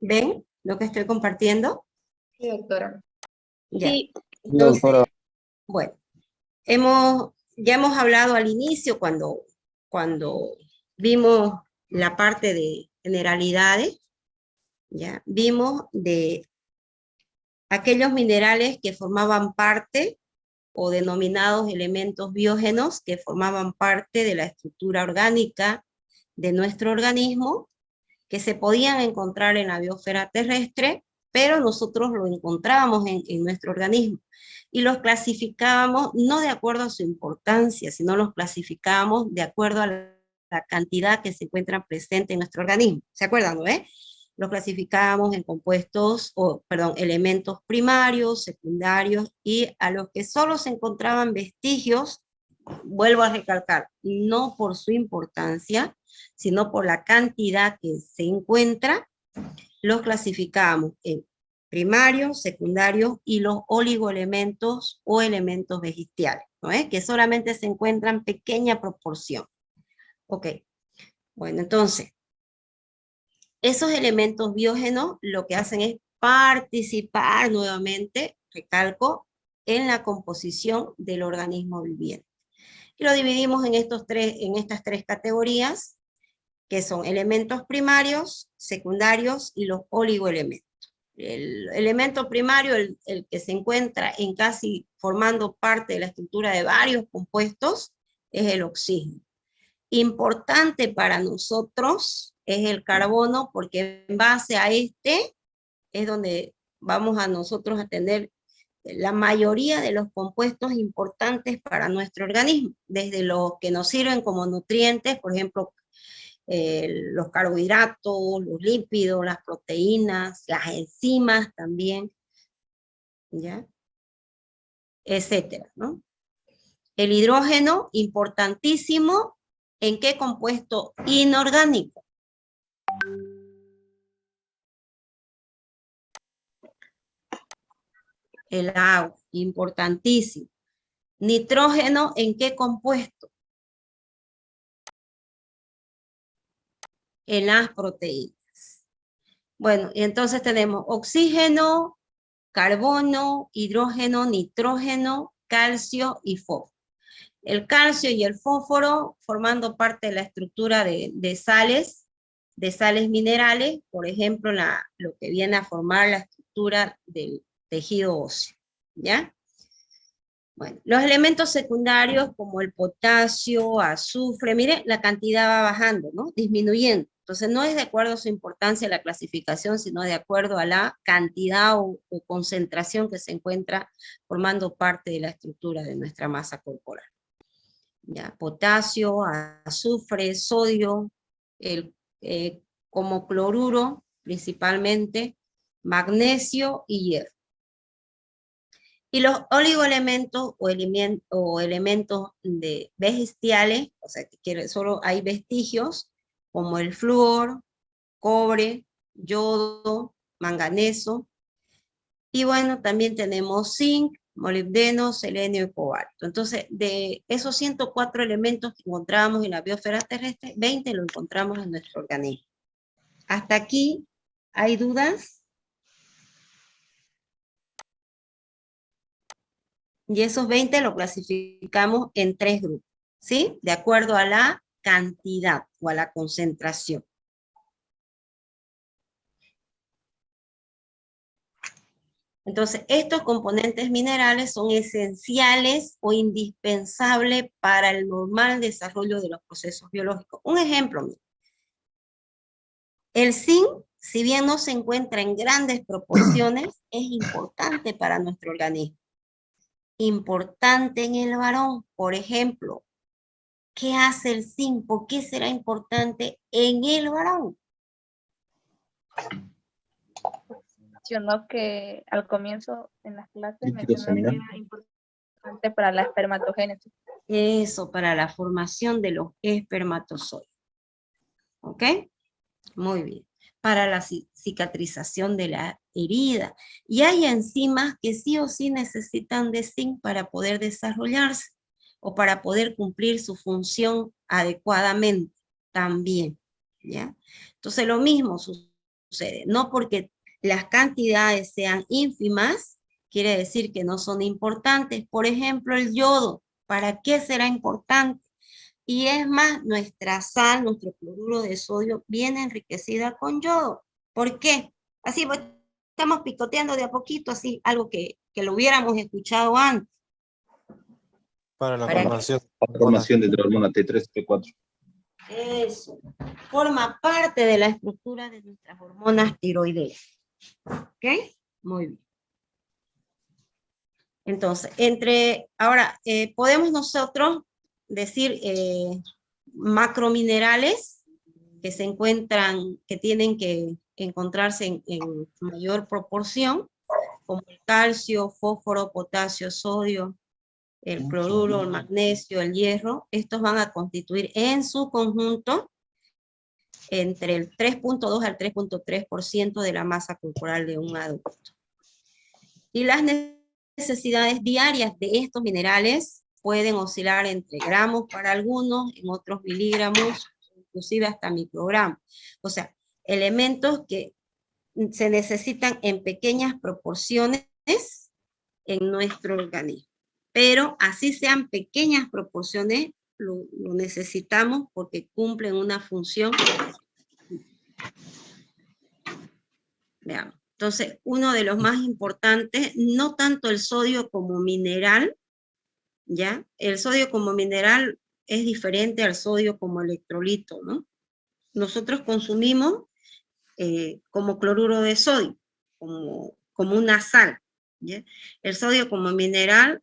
¿Ven lo que estoy compartiendo? Sí, doctora. Ya. Sí. Entonces, bueno, ya hemos hablado al inicio cuando vimos la parte de generalidades, ya vimos de aquellos minerales que formaban parte o denominados elementos biógenos que formaban parte de la estructura orgánica de nuestro organismo, que se podían encontrar en la biosfera terrestre, pero nosotros lo encontrábamos en nuestro organismo y los clasificábamos no de acuerdo a su importancia, sino los clasificábamos de acuerdo a la cantidad que se encuentra presente en nuestro organismo. ¿Se acuerdan, no? Los clasificábamos en compuestos, elementos primarios, secundarios, y a los que solo se encontraban vestigios, vuelvo a recalcar, no por su importancia, sino por la cantidad que se encuentra, los clasificamos en primarios, secundarios y los oligoelementos o elementos vestigiales, ¿no es? Que solamente se encuentran pequeña proporción. Ok, bueno, entonces, esos elementos biógenos lo que hacen es participar nuevamente, recalco, en la composición del organismo viviente. Y lo dividimos en estas tres categorías, que son elementos primarios, secundarios y los oligoelementos. El elemento primario, el que se encuentra en casi formando parte de la estructura de varios compuestos, es el oxígeno. Importante para nosotros es el carbono, porque en base a este es donde vamos a nosotros a tener la mayoría de los compuestos importantes para nuestro organismo, desde los que nos sirven como nutrientes, por ejemplo, los carbohidratos, los lípidos, las proteínas, las enzimas también, ¿ya? Etcétera, ¿no? El hidrógeno, importantísimo, ¿en qué compuesto? Inorgánico. El agua, importantísimo. Nitrógeno, ¿en qué compuesto? En las proteínas. Bueno, y entonces tenemos oxígeno, carbono, hidrógeno, nitrógeno, calcio y fósforo. El calcio y el fósforo formando parte de la estructura de sales minerales, por ejemplo, lo que viene a formar la estructura del tejido óseo, ¿ya? Bueno, los elementos secundarios como el potasio, azufre, mire, la cantidad va bajando, ¿no? Disminuyendo. Entonces no es de acuerdo a su importancia la clasificación, sino de acuerdo a la cantidad o concentración que se encuentra formando parte de la estructura de nuestra masa corporal. ¿Ya? Potasio, azufre, sodio, como cloruro principalmente, magnesio y hierro. Y los oligoelementos o elementos vestigiales, o sea, que solo hay vestigios, como el flúor, cobre, yodo, manganeso, y bueno, también tenemos zinc, molibdeno, selenio y cobalto. Entonces, de esos 104 elementos que encontramos en la biosfera terrestre, 20 lo encontramos en nuestro organismo. ¿Hasta aquí hay dudas? Y esos 20 lo clasificamos en 3 grupos, ¿sí? De acuerdo a la cantidad o a la concentración. Entonces, estos componentes minerales son esenciales o indispensables para el normal desarrollo de los procesos biológicos. Un ejemplo, el zinc, si bien no se encuentra en grandes proporciones, es importante para nuestro organismo. Importante en el varón, por ejemplo, ¿qué hace el zinc? ¿Por qué será importante en el varón? Mencionó que al comienzo en las clases mencionó que era importante para la espermatogénesis. Eso, para la formación de los espermatozoides. ¿Ok? Muy bien. Para la cicatrización de la herida. Y hay enzimas que sí o sí necesitan de zinc para poder desarrollarse o para poder cumplir su función adecuadamente también, ¿ya? Entonces lo mismo sucede sucede. No porque las cantidades sean ínfimas, quiere decir que no son importantes. Por ejemplo, el yodo, ¿para qué será importante? Y es más, nuestra sal, nuestro cloruro de sodio, viene enriquecida con yodo. ¿Por qué? Así estamos picoteando de a poquito, así, algo que lo hubiéramos escuchado antes. Para la ¿Para formación de la hormona T3, T4. Eso. Forma parte de la estructura de nuestras hormonas tiroideas. ¿Ok? Muy bien. Entonces, ahora, podemos nosotros decir macrominerales que se encuentran, que tienen que encontrarse en mayor proporción, como el calcio, fósforo, potasio, sodio, el cloruro, el magnesio, el hierro. Estos van a constituir en su conjunto entre el 3.2 al 3.3% de la masa corporal de un adulto. Y las necesidades diarias de estos minerales pueden oscilar entre gramos para algunos, en otros miligramos, inclusive hasta microgramos. O sea, elementos que se necesitan en pequeñas proporciones en nuestro organismo. Pero así sean pequeñas proporciones, lo necesitamos porque cumplen una función. Veamos. Entonces, uno de los más importantes, no tanto el sodio como mineral, ¿ya? El sodio como mineral es diferente al sodio como electrolito, ¿no? Nosotros consumimos como cloruro de sodio, como una sal, ¿ya? El sodio como mineral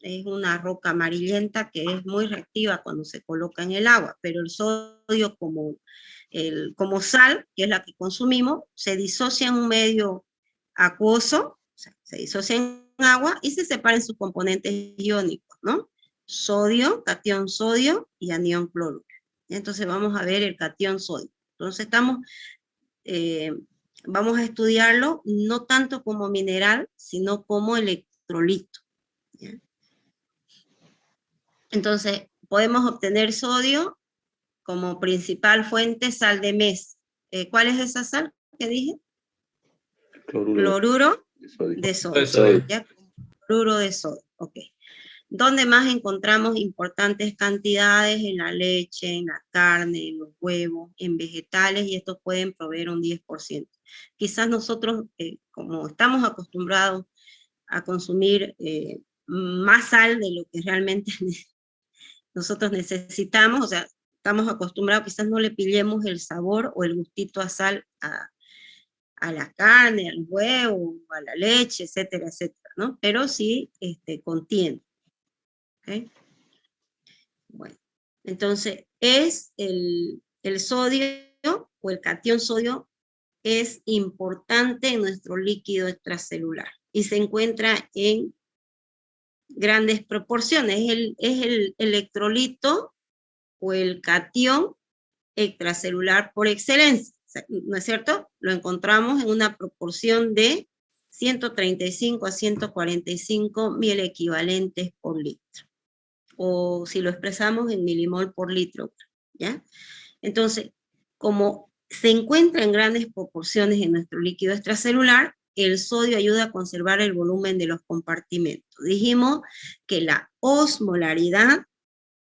es una roca amarillenta que es muy reactiva cuando se coloca en el agua, pero el sodio como sal, que es la que consumimos, se disocia en un medio acuoso, o sea, se disocia en agua y se separa en sus componentes iónicos, ¿no? Sodio, catión sodio y anión cloruro. Entonces vamos a ver el catión sodio. Entonces vamos a estudiarlo no tanto como mineral, sino como electrolito, ¿ya? Entonces, podemos obtener sodio como principal fuente, sal de mes. ¿Cuál es esa sal que dije? Cloruro de sodio. ¿Ya? Cloruro de sodio, ok. ¿Dónde más encontramos importantes cantidades? En la leche, en la carne, en los huevos, en vegetales, y estos pueden proveer un 10%. Quizás nosotros, como estamos acostumbrados a consumir más sal de lo que realmente nosotros necesitamos, o sea, estamos acostumbrados, quizás no le pillemos el sabor o el gustito a sal a la carne, al huevo, a la leche, etcétera, etcétera, ¿no? Pero sí contiene. ¿Okay? Bueno, entonces es el sodio o el catión sodio es importante en nuestro líquido extracelular y se encuentra en grandes proporciones. Es el electrolito o el catión extracelular por excelencia, ¿no es cierto? Lo encontramos en una proporción de 135 a 145 mil equivalentes por litro, o si lo expresamos en milimol por litro, ¿ya? Entonces, como se encuentra en grandes proporciones en nuestro líquido extracelular, el sodio ayuda a conservar el volumen de los compartimentos. Dijimos que la osmolaridad,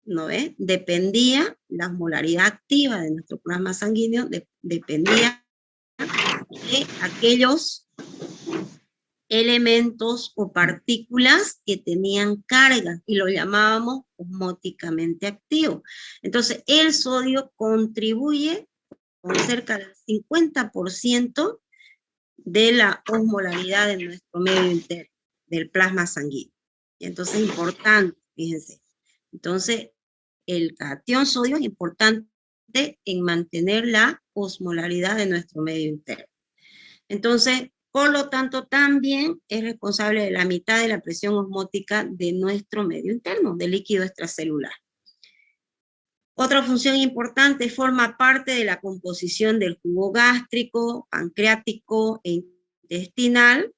¿no ves? Dependía, la osmolaridad activa de nuestro plasma sanguíneo dependía de aquellos elementos o partículas que tenían carga y lo llamábamos osmóticamente activo. Entonces, el sodio contribuye con cerca del 50% de la osmolaridad de nuestro medio interno, del plasma sanguíneo. Y entonces, importante, fíjense. Entonces, el catión sodio es importante en mantener la osmolaridad de nuestro medio interno. Entonces, por lo tanto, también es responsable de la mitad de la presión osmótica de nuestro medio interno, del líquido extracelular. Otra función importante, forma parte de la composición del jugo gástrico, pancreático e intestinal,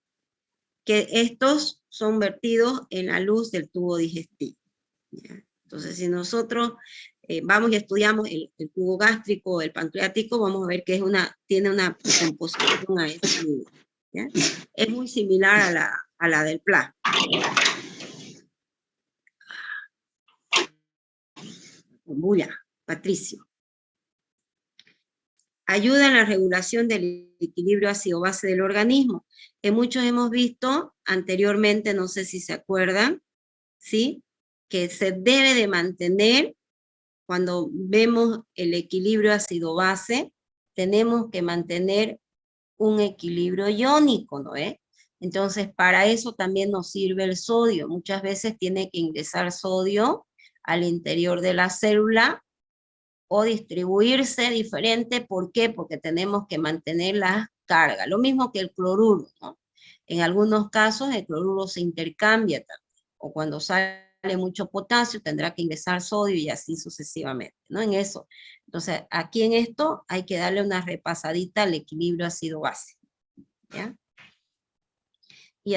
que estos son vertidos en la luz del tubo digestivo, ¿ya? Entonces, si nosotros vamos y estudiamos el jugo gástrico, el pancreático, vamos a ver que tiene una composición a ese nivel, ¿ya? Es muy similar a la del plasma. Bulla, Patricio. Ayuda en la regulación del equilibrio ácido-base del organismo. Que muchos hemos visto anteriormente, no sé si se acuerdan, ¿sí? Que se debe de mantener, cuando vemos el equilibrio ácido-base, tenemos que mantener un equilibrio iónico, ¿no es? Entonces, para eso también nos sirve el sodio. Muchas veces tiene que ingresar sodio al interior de la célula o distribuirse diferente. ¿Por qué? Porque tenemos que mantener la carga. Lo mismo que el cloruro, ¿no? En algunos casos el cloruro se intercambia también, o cuando sale mucho potasio tendrá que ingresar sodio y así sucesivamente, ¿no? En eso. Entonces, aquí en esto hay que darle una repasadita al equilibrio ácido-base, ¿ya? Y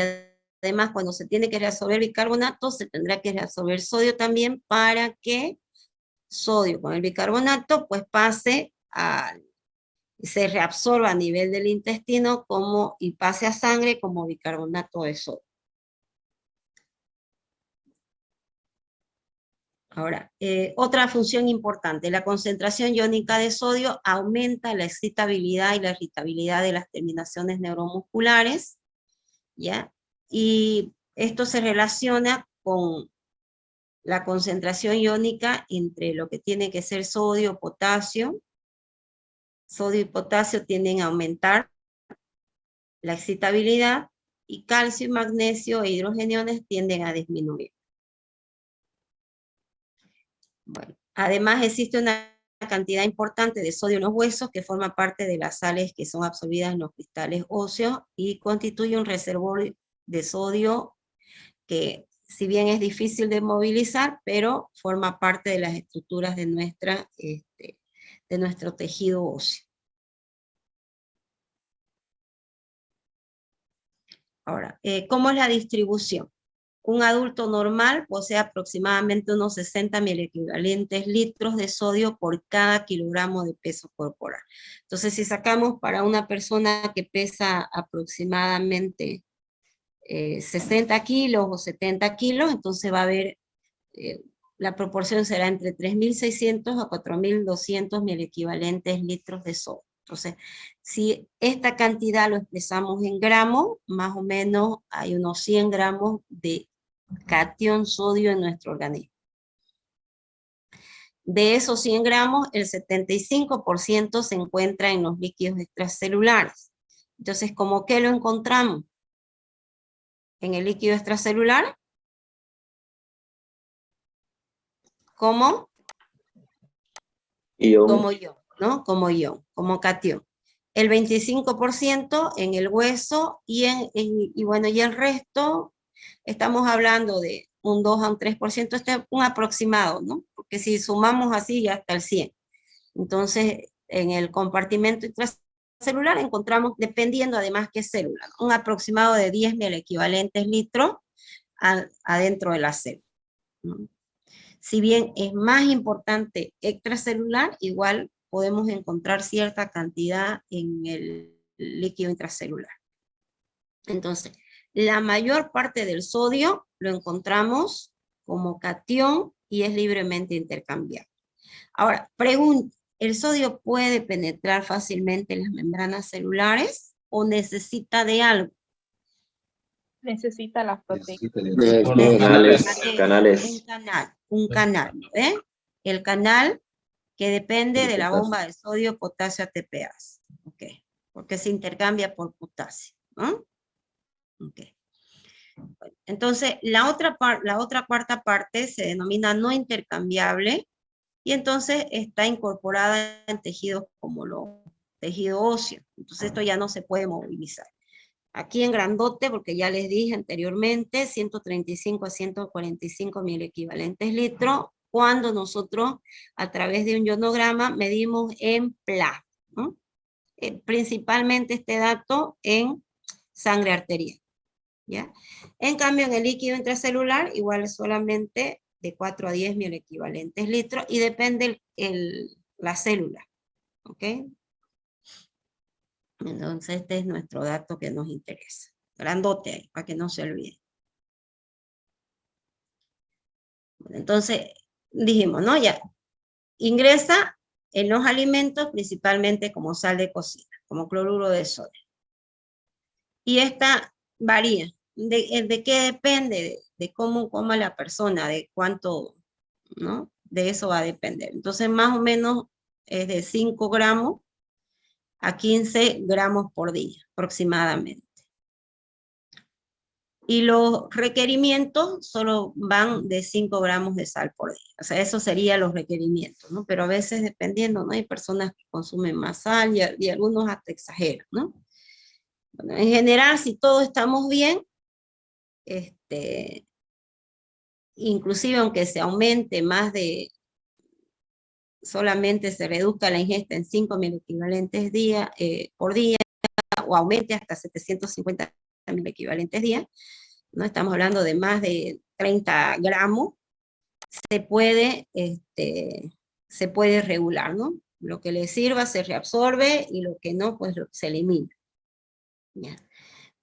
además, cuando se tiene que reabsorber bicarbonato, se tendrá que reabsorber sodio también para que sodio con el bicarbonato pues pase se reabsorba a nivel del intestino y pase a sangre como bicarbonato de sodio. Ahora, otra función importante, la concentración iónica de sodio aumenta la excitabilidad y la irritabilidad de las terminaciones neuromusculares, ¿ya? Y esto se relaciona con la concentración iónica entre lo que tiene que ser sodio, potasio. Sodio y potasio tienden a aumentar la excitabilidad y calcio, magnesio e hidrogeniones tienden a disminuir. Bueno, además existe una cantidad importante de sodio en los huesos que forma parte de las sales que son absorbidas en los cristales óseos y constituye un reservorio de sodio que, si bien es difícil de movilizar, pero forma parte de las estructuras de nuestro tejido óseo. Ahora, ¿cómo es la distribución? Un adulto normal posee aproximadamente unos 60 milequivalentes litros de sodio por cada kilogramo de peso corporal. Entonces, si sacamos para una persona que pesa aproximadamente 60 kilos o 70 kilos, entonces va a haber, la proporción será entre 3.600 a 4.200 milequivalentes litros de sodio. Entonces, si esta cantidad lo expresamos en gramos, más o menos hay unos 100 gramos de catión sodio en nuestro organismo. De esos 100 gramos, el 75% se encuentra en los líquidos extracelulares. Entonces, ¿cómo qué lo encontramos? En el líquido extracelular, como ion, ¿no? Como ion, como catión. El 25% en el hueso y bueno, y el resto, estamos hablando de un 2 a un 3%, este es un aproximado, ¿no? Porque si sumamos así ya hasta el 100. Entonces, en el compartimento intracelular encontramos, dependiendo además qué célula, ¿no? Un aproximado de 10 equivalentes litros adentro de la célula, ¿no? Si bien es más importante extracelular, igual podemos encontrar cierta cantidad en el líquido intracelular. Entonces, la mayor parte del sodio lo encontramos como catión y es libremente intercambiable. Ahora, pregunta, ¿el sodio puede penetrar fácilmente en las membranas celulares o necesita de algo? Necesita las proteínas. Canales. Un canal, ¿eh? El canal que depende de la bomba de sodio, potasio, ATPase. Ok, porque se intercambia por potasio, ¿no? Ok. Entonces, la otra cuarta parte se denomina no intercambiable y entonces está incorporada en tejidos como los tejidos óseos. Entonces, esto ya no se puede movilizar. Aquí en grandote, porque ya les dije anteriormente, 135 a 145 mil equivalentes litros, cuando nosotros a través de un ionograma medimos en plasma, ¿no? Principalmente este dato en sangre arterial, ¿ya? En cambio, en el líquido intracelular, igual solamente de 4 a 10 mil equivalentes litros y depende la célula, ¿ok? Entonces este es nuestro dato que nos interesa. Grandote ahí, para que no se olvide. Bueno, entonces dijimos, ¿no? Ya, ingresa en los alimentos principalmente como sal de cocina, como cloruro de sodio. Y esta varía. ¿De qué depende? De cómo coma la persona, de cuánto, ¿no? De eso va a depender. Entonces, más o menos es de 5 gramos a 15 gramos por día, aproximadamente. Y los requerimientos solo van de 5 gramos de sal por día. O sea, esos serían los requerimientos, ¿no? Pero a veces, dependiendo, ¿no? Hay personas que consumen más sal y algunos hasta exageran, ¿no? Bueno, en general, si todos estamos bien, inclusive aunque se aumente más de, solamente se reduzca la ingesta en 5.000 equivalentes por día, o aumente hasta 750.000 equivalentes día, ¿no? Estamos hablando de más de 30 gramos, se puede regular, ¿no? Lo que le sirva se reabsorbe y lo que no, pues se elimina. ¿Ya?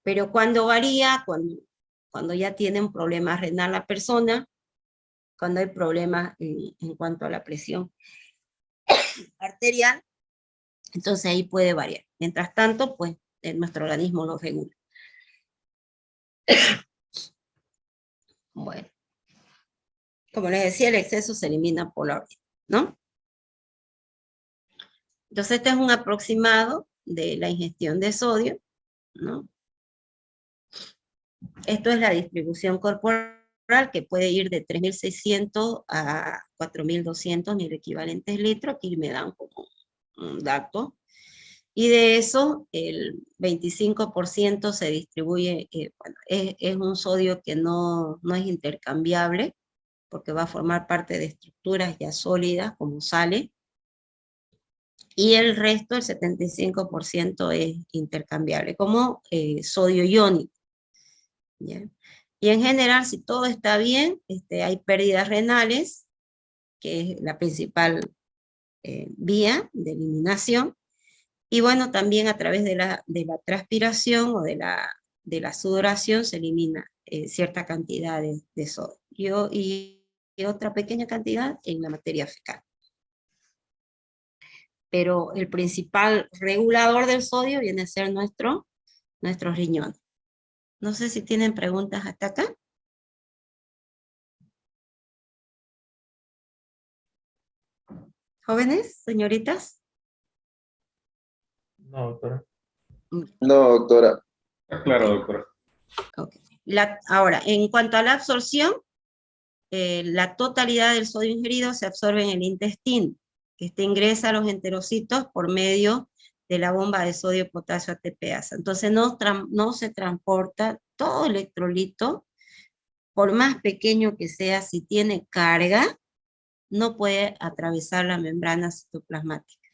Pero cuando varía, cuando ya tiene un problema renal la persona, cuando hay problemas en cuanto a la presión arterial, entonces ahí puede variar. Mientras tanto, pues nuestro organismo lo regula. Bueno, como les decía, el exceso se elimina por la orina, ¿no? Entonces este es un aproximado de la ingestión de sodio, ¿no? Esto es la distribución corporal, que puede ir de 3.600 a 4.200 mil equivalentes litros, aquí me dan como un dato. Y de eso, el 25% se distribuye, bueno, es un sodio que no es intercambiable, porque va a formar parte de estructuras ya sólidas, como sales, y el resto, el 75%, es intercambiable, como sodio iónico. ¿Ya? Y en general, si todo está bien, hay pérdidas renales, que es la principal vía de eliminación, y bueno, también a través de la transpiración o de la sudoración se elimina cierta cantidad de sodio y otra pequeña cantidad en la materia fecal. Pero el principal regulador del sodio viene a ser nuestros riñones. No sé si tienen preguntas hasta acá. ¿Jóvenes, señoritas? No, doctora. No, doctora. Claro, doctora. Okay. Ahora, en cuanto a la absorción, la totalidad del sodio ingerido se absorbe en el intestino. Ingresa a los enterocitos por medio de la bomba de sodio, potasio, ATPasa. Entonces no se transporta todo electrolito, por más pequeño que sea, si tiene carga, no puede atravesar la membrana citoplasmática,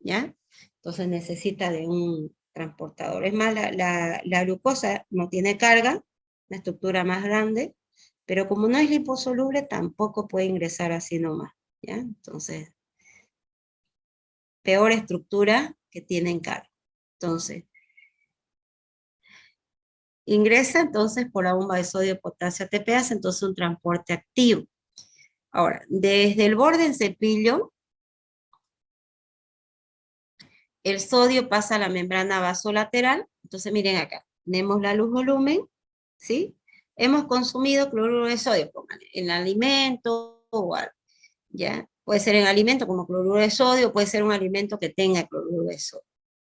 ¿ya? Entonces necesita de un transportador. Es más, la glucosa no tiene carga, una estructura más grande, pero como no es liposoluble, tampoco puede ingresar así nomás, ¿ya? Entonces, peor estructura que tienen carga. Entonces, ingresa entonces por la bomba de sodio, potasio, ATPasa, entonces un transporte activo. Ahora, desde el borde del cepillo, el sodio pasa a la membrana vasolateral. Entonces miren acá, tenemos la luz volumen, ¿sí? Hemos consumido cloruro de sodio, en alimento o algo, ¿ya? Puede ser en alimento como cloruro de sodio, puede ser un alimento que tenga cloruro de sodio,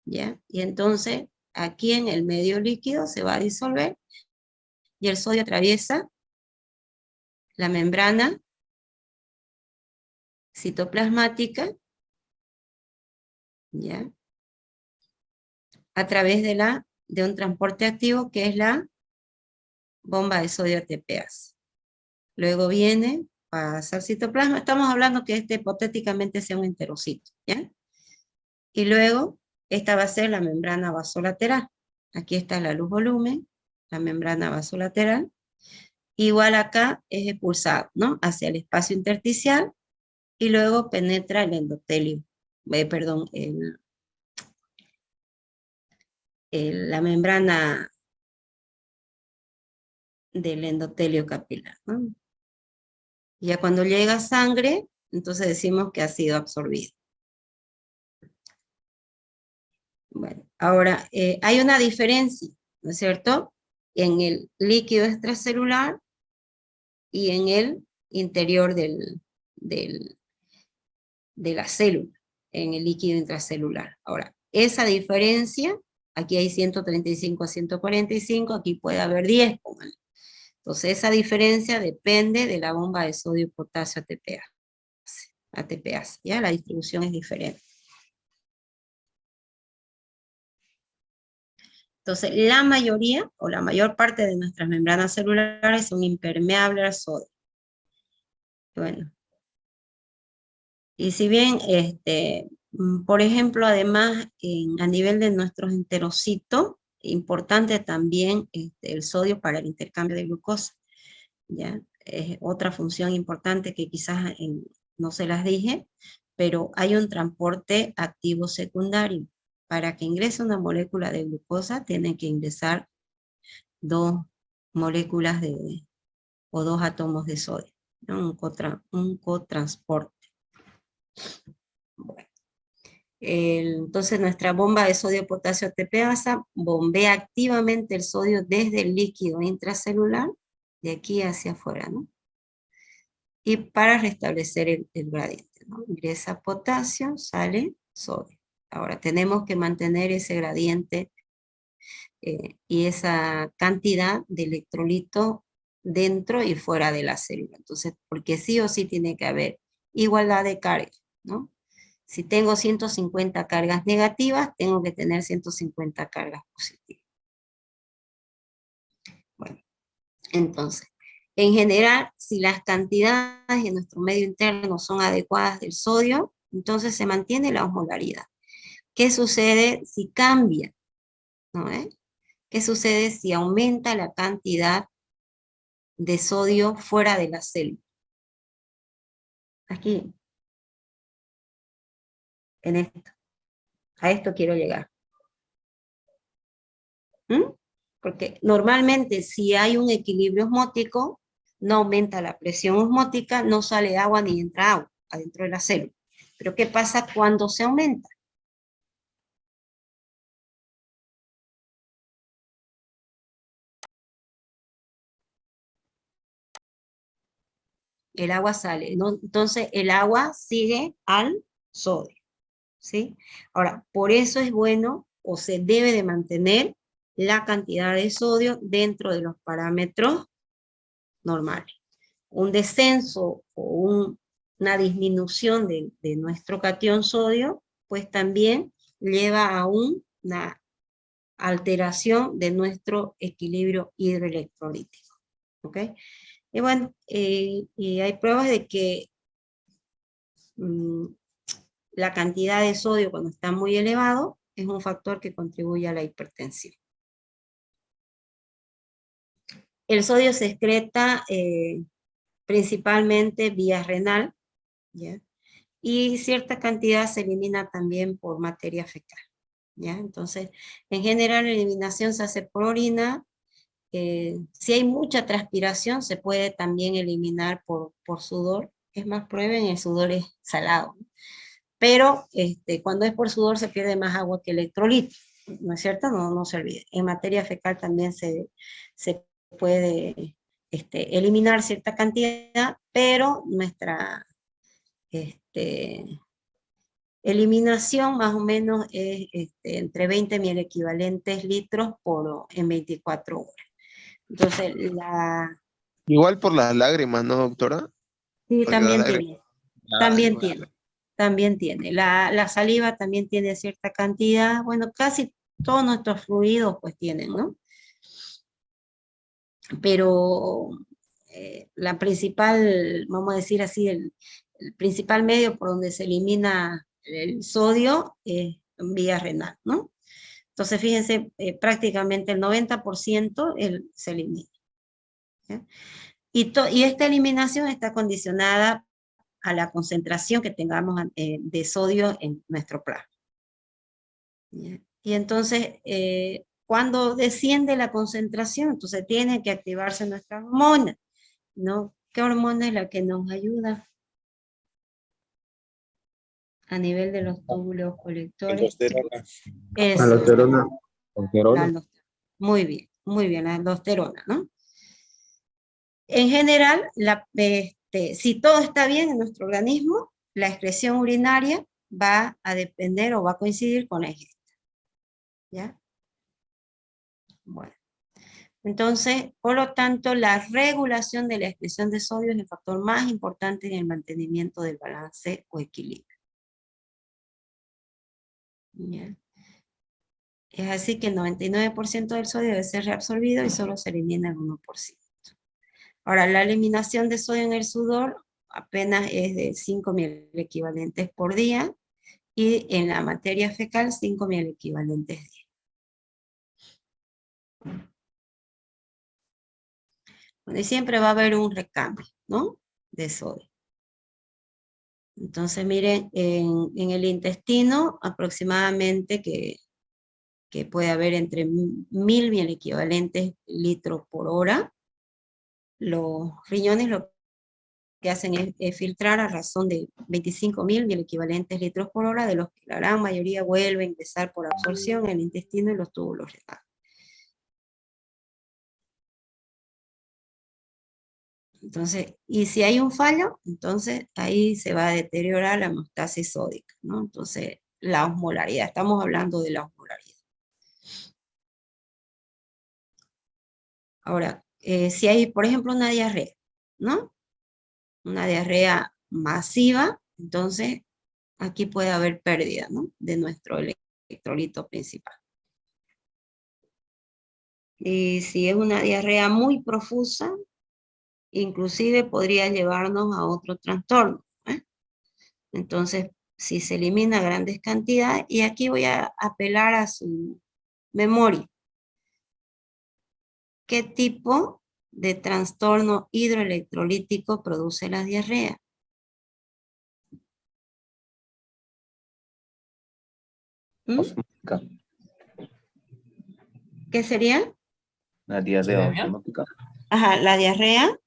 ¿ya? Y entonces aquí en el medio líquido se va a disolver y el sodio atraviesa la membrana citoplasmática, ¿ya? A través de un transporte activo que es la bomba de sodio ATPasa. Luego viene, pasa al citoplasma, estamos hablando que hipotéticamente sea un enterocito, ¿ya? Y luego, esta va a ser la membrana vasolateral. Aquí está la luz volumen, la membrana vasolateral, igual acá es expulsado, ¿no? Hacia el espacio intersticial y luego penetra el endotelio, perdón, la membrana del endotelio capilar, ¿no? Ya cuando llega sangre, entonces decimos que ha sido absorbido. Bueno, ahora hay una diferencia, ¿no es cierto? En el líquido extracelular y en el interior de la célula, en el líquido intracelular. Ahora, esa diferencia, aquí hay 135 a 145, aquí puede haber 10, pónganle. Entonces, esa diferencia depende de la bomba de sodio, potasio, ATPase, ¿ya? La distribución es diferente. Entonces, la mayoría o la mayor parte de nuestras membranas celulares son impermeables al sodio. Bueno, y si bien, por ejemplo, además, a nivel de nuestros enterocitos, importante también el sodio para el intercambio de glucosa, ¿ya? Es otra función importante que quizás no se las dije, pero hay un transporte activo secundario. Para que ingrese una molécula de glucosa, tiene que ingresar 2 moléculas o 2 átomos de sodio, ¿no? Un cotransporte. Bueno. Entonces nuestra bomba de sodio, potasio, ATPasa bombea activamente el sodio desde el líquido intracelular, de aquí hacia afuera, ¿no? Y para restablecer el gradiente, ¿no? Ingresa potasio, sale sodio. Ahora tenemos que mantener ese gradiente y esa cantidad de electrolito dentro y fuera de la célula. Entonces, porque sí o sí tiene que haber igualdad de carga, ¿no? Si tengo 150 cargas negativas, tengo que tener 150 cargas positivas. Bueno, entonces, en general, si las cantidades en nuestro medio interno son adecuadas del sodio, entonces se mantiene la osmolaridad. ¿Qué sucede si cambia? ¿No? ¿Qué sucede si aumenta la cantidad de sodio fuera de la célula? Aquí, en esto. A esto quiero llegar. Porque normalmente si hay un equilibrio osmótico, no aumenta la presión osmótica, no sale agua ni entra agua adentro de la célula. Pero ¿qué pasa cuando se aumenta? El agua sale, ¿no? Entonces el agua sigue al sodio, ¿sí? Ahora, por eso es bueno o se debe de mantener la cantidad de sodio dentro de los parámetros normales. Un descenso o una disminución de nuestro cation sodio, pues también lleva a una alteración de nuestro equilibrio hidroelectrolítico. ¿Ok? Y bueno, y hay pruebas de que la cantidad de sodio cuando está muy elevado es un factor que contribuye a la hipertensión. El sodio se excreta principalmente vía renal, ¿ya? Y cierta cantidad se elimina también por materia fecal, ¿ya? Entonces, en general la eliminación se hace por orina. Si hay mucha transpiración, se puede también eliminar por sudor. Es más, prueben, el sudor es salado. Pero cuando es por sudor se pierde más agua que electrolito, ¿no es cierto? No se olvide. En materia fecal también se puede eliminar cierta cantidad, pero nuestra eliminación más o menos es entre 20 mil equivalentes litros en 24 horas. Entonces, Igual por las lágrimas, ¿no, doctora? sí, Porque también las lágrimas... tiene. También tiene. La saliva también tiene cierta cantidad. Bueno, casi todos nuestros fluidos pues tienen, ¿no? Pero la principal, vamos a decir así, el principal medio por donde se elimina el sodio es vía renal, ¿no? Entonces, fíjense, prácticamente el 90% se elimina, ¿ya? Y esta eliminación está condicionada a la concentración que tengamos de sodio en nuestro plasma. ¿Ya? Y entonces, cuando desciende la concentración, entonces tiene que activarse nuestra hormona, ¿no? ¿Qué hormona es la que nos ayuda a nivel de los túbulos colectores? Eso, Aldosterona. la aldosterona. Muy bien, la aldosterona, ¿no? En general, si todo está bien en nuestro organismo, la excreción urinaria va a depender o va a coincidir con la ingesta. ¿Ya? Bueno. Entonces, por lo tanto, la regulación de la excreción de sodio es el factor más importante en el mantenimiento del balance o equilibrio. ¿Ya? Es así que el 99% del sodio debe ser reabsorbido y solo se elimina el 1%. Ahora, la eliminación de sodio en el sudor apenas es de 5.000 equivalentes por día y en la materia fecal 5.000 equivalentes día. Bueno, y siempre va a haber un recambio, ¿no? De sodio. Entonces, miren, en el intestino aproximadamente que puede haber entre 1.000 equivalentes litros por hora. Los riñones lo que hacen es filtrar a razón de 25.000 equivalentes litros por hora, de los que la gran mayoría vuelven a ingresar por absorción en el intestino y los túbulos renales. Entonces, y si hay un fallo, entonces ahí se va a deteriorar la homeostasis sódica, ¿no? Entonces, la osmolaridad, estamos hablando de la osmolaridad. Ahora, si hay, por ejemplo, una diarrea, ¿no? Una diarrea masiva, entonces aquí puede haber pérdida, ¿no? De nuestro electrolito principal. Y si es una diarrea muy profusa, inclusive podría llevarnos a otro trastorno, ¿eh? Entonces, si se elimina grandes cantidades, y aquí voy a apelar a su memoria. ¿Qué tipo de trastorno hidroelectrolítico produce la diarrea? ¿Mm? Osmótica. ¿Qué sería? La diarrea osmótica. Ajá, la diarrea.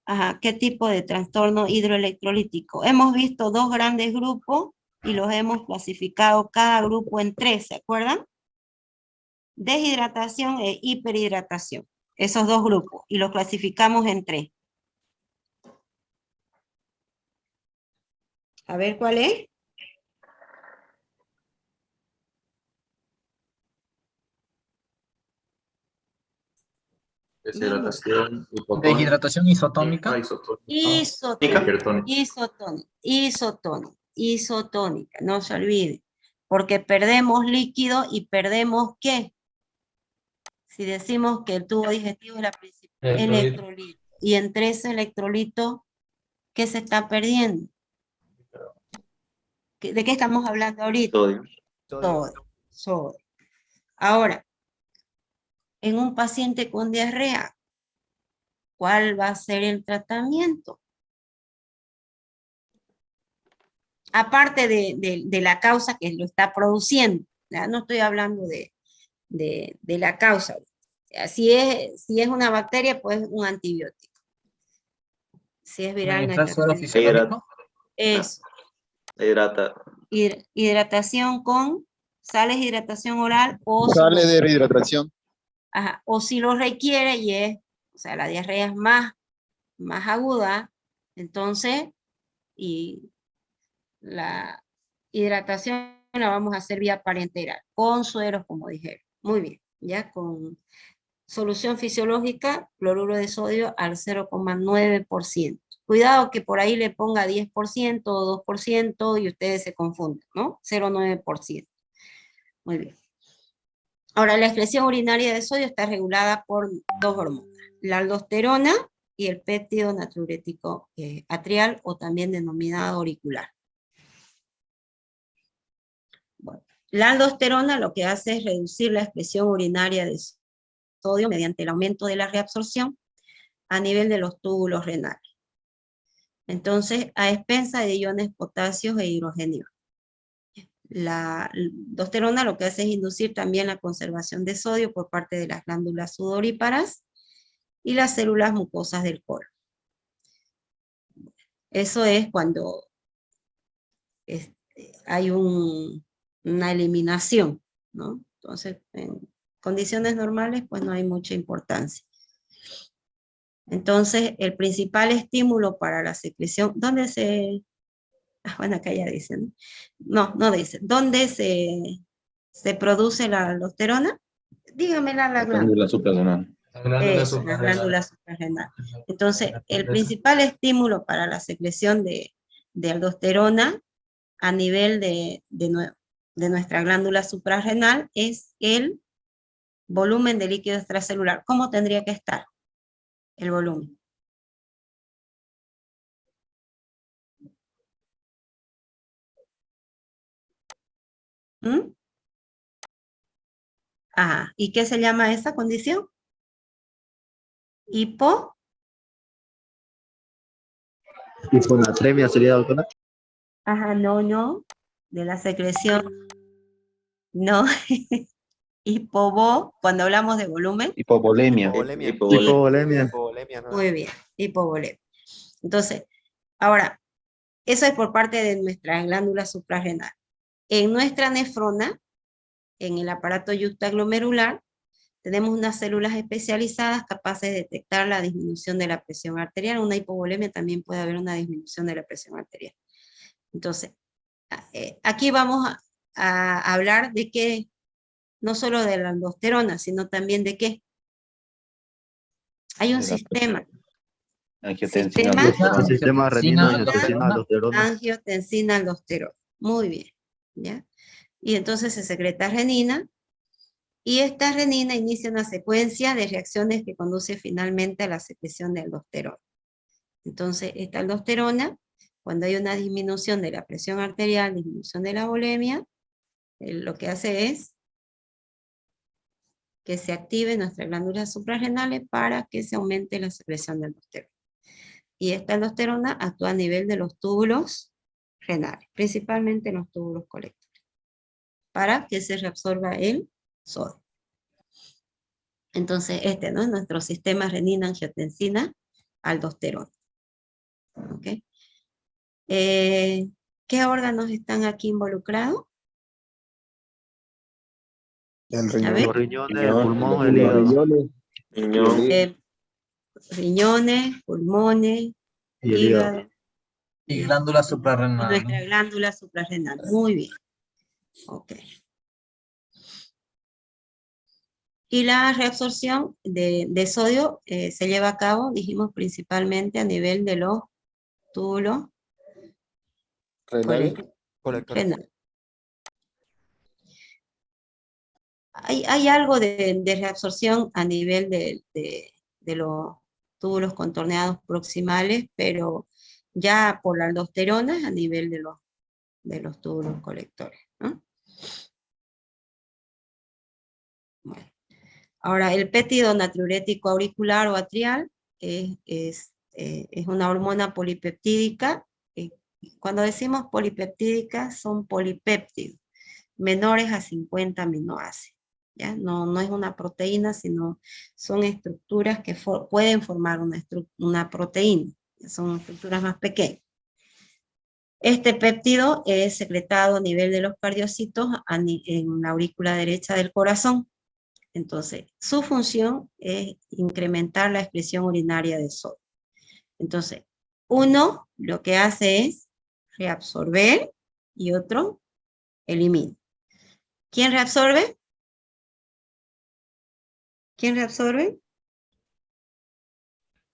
Ajá, ¿qué tipo de trastorno hidroelectrolítico? Hemos visto dos grandes grupos y los hemos clasificado cada grupo en 3, ¿se acuerdan? Deshidratación e hiperhidratación. Esos dos grupos, y los clasificamos en 3. A ver, ¿cuál es? Deshidratación, Deshidratación isotónica. Isotónica, no se olvide, porque perdemos líquido y perdemos ¿qué? Si decimos que el tubo digestivo es la principal, electrolito, y entre ese electrolito, ¿qué se está perdiendo? ¿De qué estamos hablando ahorita? Sodio. Ahora, en un paciente con diarrea, ¿cuál va a ser el tratamiento? Aparte de la causa que lo está produciendo, ¿ya? No estoy hablando de la causa. Si es una bacteria, pues un antibiótico. Si es viral, no hay tratamiento. Eso. Hidratación con sales de hidratación oral o Sale de rehidratación. Ajá, o si lo requiere y o sea, la diarrea es más aguda, entonces, y la hidratación la vamos a hacer vía parenteral, con sueros, como dijeron. Muy bien, ya con solución fisiológica, cloruro de sodio al 0,9%. Cuidado que por ahí le ponga 10% o 2% y ustedes se confunden, ¿no? 0,9%. Muy bien. Ahora, la excreción urinaria de sodio está regulada por dos hormonas, la aldosterona y el péptido natriurético atrial, o también denominado auricular. Bueno, la aldosterona lo que hace es reducir la excreción urinaria de sodio mediante el aumento de la reabsorción, a nivel de los túbulos renales. Entonces, a expensa de iones potasios e hidrogenio. La aldosterona lo que hace es inducir también la conservación de sodio por parte de las glándulas sudoríparas y las células mucosas del colon. Eso es cuando hay una eliminación, ¿no? Entonces, en condiciones normales, pues no hay mucha importancia. Entonces, el principal estímulo para la secreción, ¿dónde se...? Bueno, acá ya dicen, ¿no? No dice. ¿Dónde se produce la aldosterona? Dígamela la glándula. Glándula suprarrenal. Eso, las glándulas suprarrenales. Entonces, el principal estímulo para la secreción de aldosterona a nivel de nuestra glándula suprarrenal es el volumen de líquido extracelular. ¿Cómo tendría que estar el volumen? ¿Mm? Ajá. ¿Y qué se llama esa condición? Hiponatremia sería, doctora. Ajá, no. De la secreción. No. Cuando hablamos de volumen. Hipovolemia. Hipovolemia. Hipovolemia, ¿no? Muy bien, hipovolemia. Entonces, ahora, eso es por parte de nuestra glándula suprarrenal. En nuestra nefrona, en el aparato yuxtaglomerular, tenemos unas células especializadas capaces de detectar la disminución de la presión arterial. Una hipovolemia también puede haber una disminución de la presión arterial. Entonces, aquí vamos a hablar de que, no solo de la aldosterona, sino también de qué. Hay un sistema. Angiotensina. El sistema renina-angiotensina-aldosterona. Angiotensina-aldosterona. Muy bien. ¿Ya? Y entonces se secreta renina. Y esta renina inicia una secuencia de reacciones que conduce finalmente a la secreción de aldosterona. Entonces, esta aldosterona, cuando hay una disminución de la presión arterial, disminución de la volemia, lo que hace es que se active nuestras glándulas suprarrenales para que se aumente la secreción de aldosterona. Y esta aldosterona actúa a nivel de los túbulos renales, principalmente en los túbulos colectores, para que se reabsorba el sodio. Entonces, ¿no? es nuestro sistema renina-angiotensina-aldosterona. ¿Ok? ¿Qué órganos están aquí involucrados? El A riñón. ver. Los riñones, el pulmón, el hígado. Riñones, pulmones, Y el hígado. hígado. Y glándula Y suprarrenal. nuestra glándula suprarrenal. Muy bien. Ok. Y la reabsorción de sodio se lleva a cabo, dijimos, principalmente a nivel de los túbulos Renal. renales. Hay algo de reabsorción a nivel de los túbulos contorneados proximales, pero ya por la aldosterona es a nivel de los túbulos colectores, ¿no? Bueno. Ahora, el péptido natriurético auricular o atrial es una hormona polipeptídica. Cuando decimos polipeptídica, son polipéptidos, menores a 50 aminoácidos. ¿Ya? No es una proteína, sino son estructuras que pueden formar una proteína. Son estructuras más pequeñas. Este péptido es secretado a nivel de los cardiocitos en la aurícula derecha del corazón. Entonces, su función es incrementar la excreción urinaria de sodio. Entonces, uno lo que hace es reabsorber y otro elimina. ¿Quién reabsorbe? ¿Quién reabsorbe?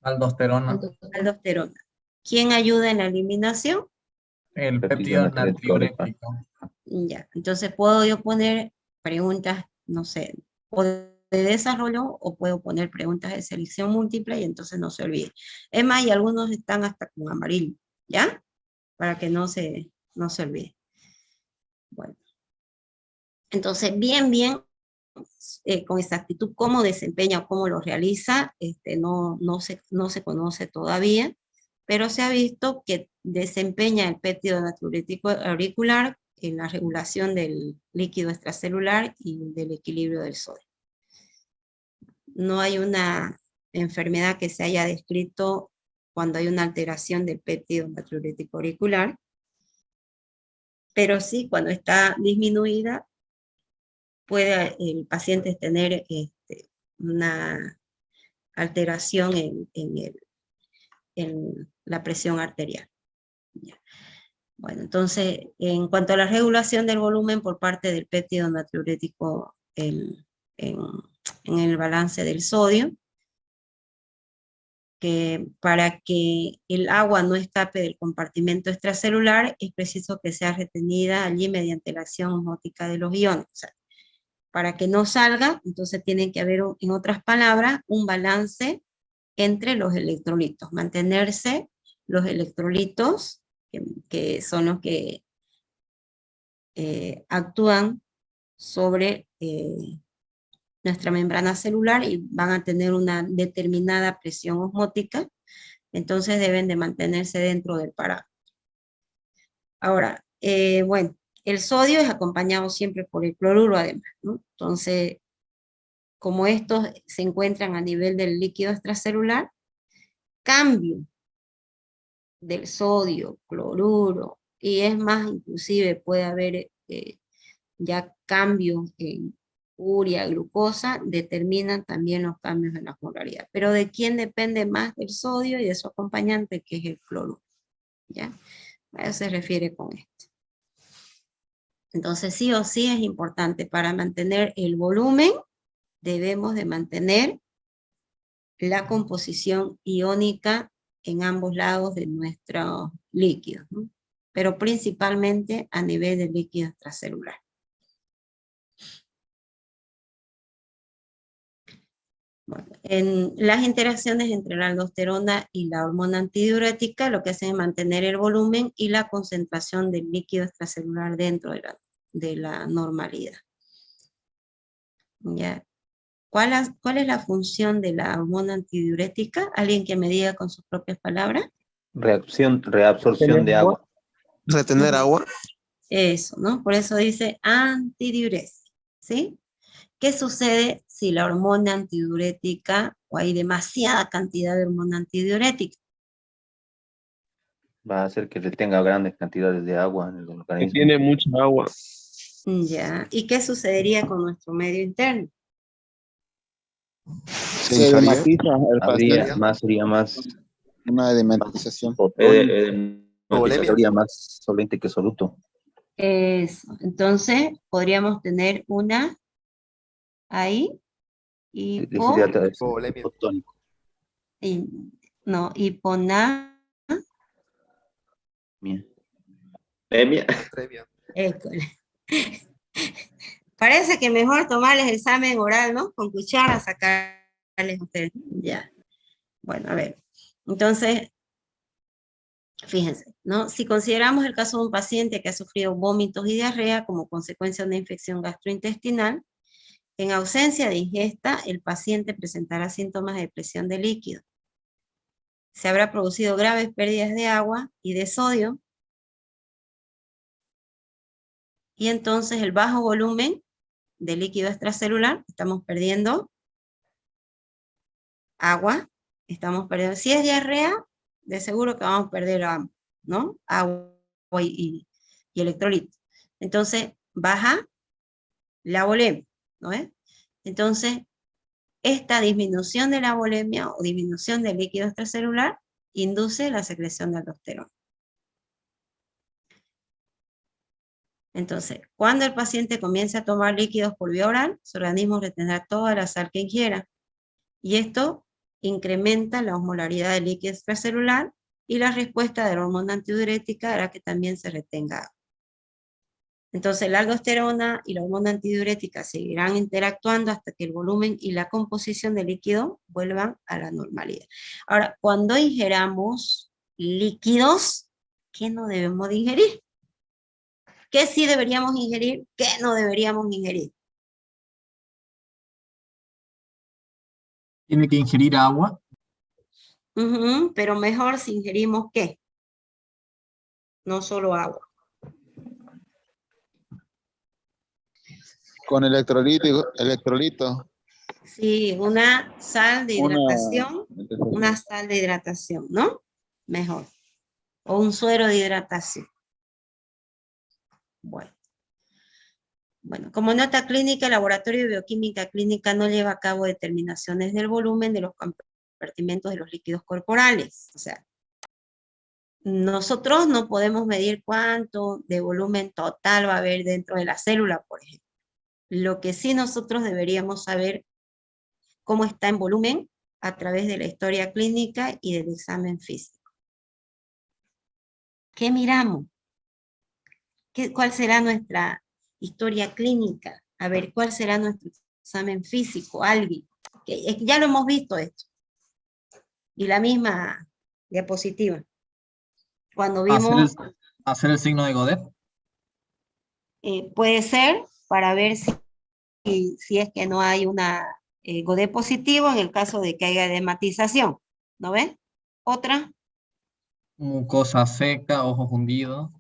Aldosterona. Aldosterona. ¿Quién ayuda en la eliminación? El péptido natriurético. Ya, entonces puedo yo poner preguntas, no sé, o de desarrollo o puedo poner preguntas de selección múltiple y entonces no se olvide. Es más, y algunos están hasta con amarillo, ¿ya? Para que no se olvide. Bueno. Entonces, bien con exactitud cómo desempeña o cómo lo realiza, no se conoce todavía, pero se ha visto que desempeña el péptido natriurético auricular en la regulación del líquido extracelular y del equilibrio del sodio. No hay una enfermedad que se haya descrito cuando hay una alteración del péptido natriurético auricular, pero sí cuando está disminuida puede el paciente tener una alteración en la presión arterial. Ya. Bueno, entonces, en cuanto a la regulación del volumen por parte del péptido natriurético en el balance del sodio, que para que el agua no escape del compartimento extracelular, es preciso que sea retenida allí mediante la acción osmótica de los iones. O sea, para que no salga, entonces tiene que haber, en otras palabras, un balance entre los electrolitos, mantenerse los electrolitos, que son los que actúan sobre nuestra membrana celular y van a tener una determinada presión osmótica, entonces deben de mantenerse dentro del parámetro. Ahora, bueno, el sodio es acompañado siempre por el cloruro además, ¿no? Entonces, como estos se encuentran a nivel del líquido extracelular, cambio del sodio, cloruro, y es más, inclusive puede haber ya cambios en urea, glucosa, determinan también los cambios en la osmolaridad. Pero ¿de quién depende más del sodio y de su acompañante, que es el cloruro? ¿Ya? A eso se refiere con esto. Entonces sí o sí es importante para mantener el volumen, debemos de mantener la composición iónica en ambos lados de nuestro líquido, ¿no? Pero principalmente a nivel del líquido extracelular. Bueno, en las interacciones entre la aldosterona y la hormona antidiurética lo que hacen es mantener el volumen y la concentración del líquido extracelular dentro de la normalidad. ¿Ya? ¿Cuál es la función de la hormona antidiurética? ¿Alguien que me diga con sus propias palabras? Reabsorción de agua. Retener agua. Eso, ¿no? Por eso dice antidiuresis, ¿sí? ¿Qué sucede si la hormona antidiurética, o hay demasiada cantidad de hormona antidiurética? Va a hacer que retenga grandes cantidades de agua en el Que organismo. tiene mucha agua. Ya, ¿y qué sucedería con nuestro medio interno? Se hincharía. Sería más una edematización. sería más solvente que soluto. Eso, entonces podríamos tener una ahí, École. Parece que mejor tomarles el examen oral, ¿no? Con cuchara, sacarles ustedes. Ya. Bueno, a ver. Entonces, fíjense, ¿no? Si consideramos el caso de un paciente que ha sufrido vómitos y diarrea como consecuencia de una infección gastrointestinal, en ausencia de ingesta, el paciente presentará síntomas de depresión de líquido. Se habrá producido graves pérdidas de agua y de sodio, y entonces el bajo volumen de líquido extracelular, estamos perdiendo agua, estamos perdiendo, si es diarrea, de seguro que vamos a perder ¿no? Agua y electrolitos. Entonces, baja la volemia, ¿no es? Entonces, esta disminución de la volemia o disminución del líquido extracelular induce la secreción de aldosterona. Entonces, cuando el paciente comience a tomar líquidos por vía oral, su organismo retendrá toda la sal que ingiera. Y esto incrementa la osmolaridad del líquido extracelular y la respuesta de la hormona antidiurética hará que también se retenga agua. Entonces la aldosterona y la hormona antidiurética seguirán interactuando hasta que el volumen y la composición del líquido vuelvan a la normalidad. Ahora, cuando ingeramos líquidos, ¿qué no debemos de ingerir? ¿Qué sí deberíamos ingerir? ¿Qué no deberíamos ingerir? Tiene que ingerir agua. Pero mejor si ingerimos ¿qué? No solo agua. Con electrolito. Sí, una sal de hidratación, una sal de hidratación, ¿no? Mejor. O un suero de hidratación. Bueno, como nota clínica, el laboratorio de bioquímica clínica no lleva a cabo determinaciones del volumen de los compartimentos de los líquidos corporales. O sea, nosotros no podemos medir cuánto de volumen total va a haber dentro de la célula, por ejemplo. Lo que sí nosotros deberíamos saber cómo está en volumen a través de la historia clínica y del examen físico. ¿Qué miramos? ¿Cuál será nuestra historia clínica? A ver, ¿cuál será nuestro examen físico? Albi. Ya lo hemos visto esto. Y la misma diapositiva. Cuando vimos... ¿Hacer el signo de Godet? Puede ser para ver si es que no hay una Godet positivo en el caso de que haya edematización. ¿No ven? Otra. Mucosa seca, ojos hundidos.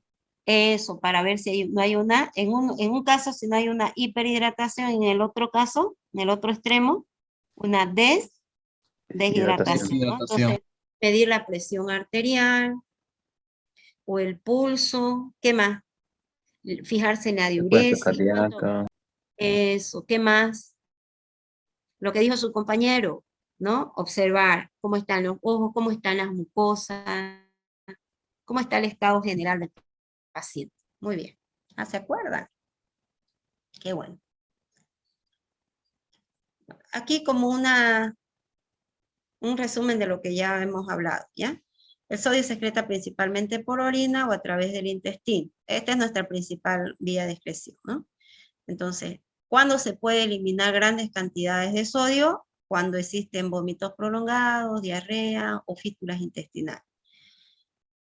Eso, para ver si no hay una, en un caso si no hay una hiperhidratación, en el otro caso, en el otro extremo, una deshidratación, ¿no? Entonces, medir la presión arterial o el pulso, ¿qué más? Fijarse en la diuresis. Eso, ¿qué más? Lo que dijo su compañero, ¿no? Observar cómo están los ojos, cómo están las mucosas, cómo está el estado general del paciente. Muy bien. ¿Se acuerdan? Qué bueno. Aquí como un resumen de lo que ya hemos hablado, ¿ya? El sodio se excreta principalmente por orina o a través del intestino. Esta es nuestra principal vía de excreción, ¿no? Entonces, ¿cuándo se puede eliminar grandes cantidades de sodio? Cuando existen vómitos prolongados, diarrea o fístulas intestinales.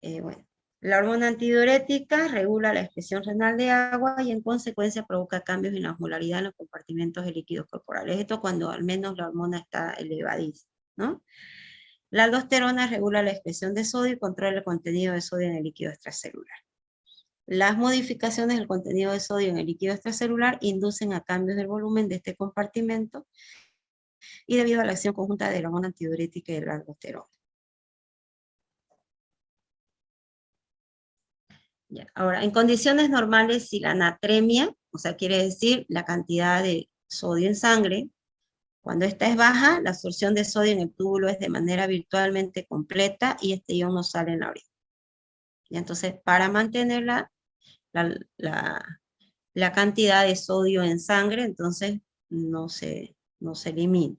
Bueno. La hormona antidiurética regula la excreción renal de agua y en consecuencia provoca cambios en la osmolaridad en los compartimentos de líquidos corporales. Esto cuando al menos la hormona está elevadísima, ¿no? La aldosterona regula la excreción de sodio y controla el contenido de sodio en el líquido extracelular. Las modificaciones del contenido de sodio en el líquido extracelular inducen a cambios del volumen de este compartimento y debido a la acción conjunta de la hormona antidiurética y de la aldosterona. Ya. Ahora, en condiciones normales, si la natremia, o sea, quiere decir la cantidad de sodio en sangre, cuando esta es baja, la absorción de sodio en el túbulo es de manera virtualmente completa y este ion no sale en la orina. Y entonces, para mantener la cantidad de sodio en sangre, entonces no se elimina.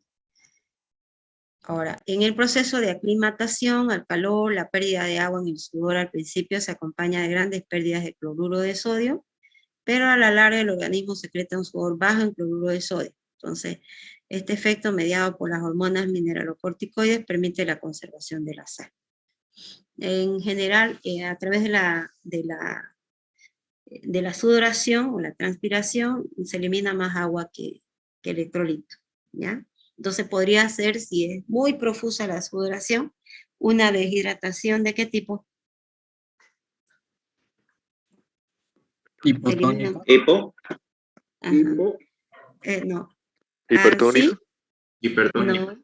Ahora, en el proceso de aclimatación al calor, la pérdida de agua en el sudor al principio se acompaña de grandes pérdidas de cloruro de sodio, pero a la larga el organismo secreta un sudor bajo en cloruro de sodio. Entonces, este efecto mediado por las hormonas mineralocorticoides permite la conservación de la sal. En general, a través de la sudoración o la transpiración, se elimina más agua que electrolito, ¿ya? Entonces podría ser, si es muy profusa la sudoración, una deshidratación ¿de qué tipo? Hipotónico. No. ¿Hipertónico? ¿Sí? Hipertónico.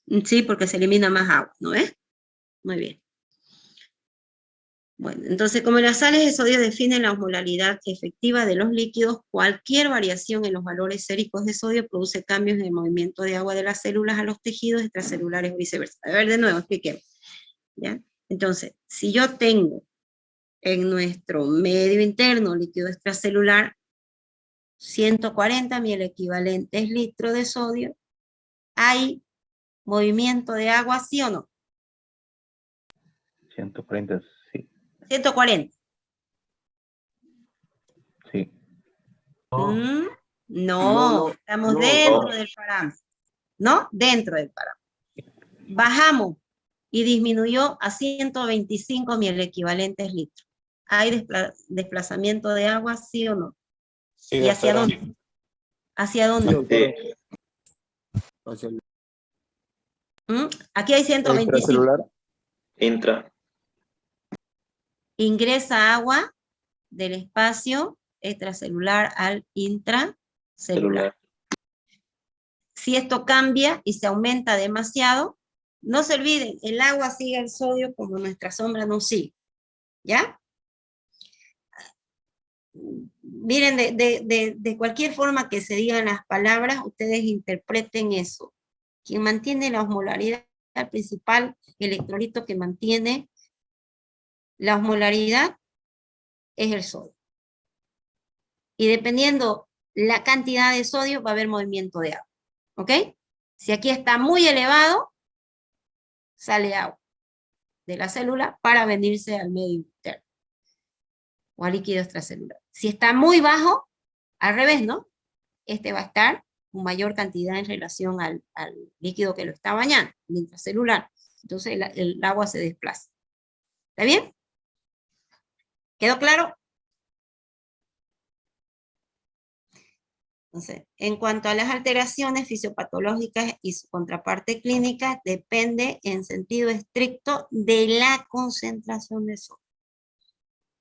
No. Sí, porque se elimina más agua, ¿no es? Muy bien. Bueno, entonces como las sales de sodio definen la osmolaridad efectiva de los líquidos, cualquier variación en los valores séricos de sodio produce cambios en el movimiento de agua de las células a los tejidos extracelulares o viceversa. A ver, de nuevo, expliquemos. ¿Ya? Entonces, si yo tengo en nuestro medio interno líquido extracelular 140, el equivalente es litro de sodio, ¿hay movimiento de agua, sí o no? 140, sí. 140. Sí. No, estamos dentro del parámetro. ¿No? Dentro del parámetro. Bajamos y disminuyó a 125, el equivalente es litro. ¿Hay desplazamiento de agua, sí o no? Sí, ¿Y hacia dónde? ¿Hacia dónde? Hacia el Aquí hay 125. Extracelular. Intra. Ingresa agua del espacio extracelular al intracelular. Celular. Si esto cambia y se aumenta demasiado, no se olviden, el agua sigue el sodio como nuestra sombra no sigue. ¿Ya? Miren, de cualquier forma que se digan las palabras, ustedes interpreten eso. Quien mantiene la osmolaridad, el principal electrolito que mantiene la osmolaridad es el sodio. Y dependiendo la cantidad de sodio, va a haber movimiento de agua. ¿Ok? Si aquí está muy elevado, sale agua de la célula para venirse al medio interno o al líquido extracelular. Si está muy bajo, al revés, ¿no? Este va a estar con mayor cantidad en relación al líquido que lo está bañando, el intracelular. Entonces el agua se desplaza. ¿Está bien? ¿Quedó claro? Entonces, en cuanto a las alteraciones fisiopatológicas y su contraparte clínica, depende en sentido estricto de la concentración de sodio.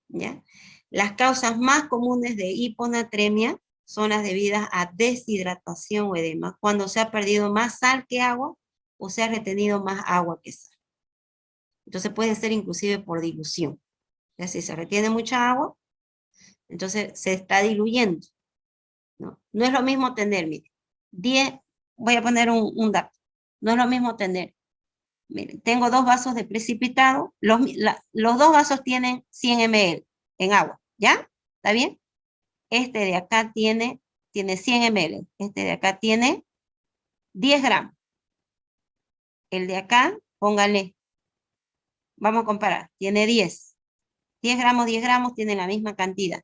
¿Ya? Las causas más comunes de hiponatremia son las debidas a deshidratación o edema, cuando se ha perdido más sal que agua o se ha retenido más agua que sal. Entonces puede ser inclusive por dilución. Es decir, se retiene mucha agua, entonces se está diluyendo. No es lo mismo tener, mire, 10, voy a poner un dato, no es lo mismo tener, miren, tengo 2 vasos de precipitado, los 2 vasos tienen 100 ml en agua, ¿ya? ¿Está bien? Este de acá tiene 100 ml, este de acá tiene 10 gramos. El de acá, póngale, vamos a comparar, tiene 10. 10 gramos, tienen la misma cantidad.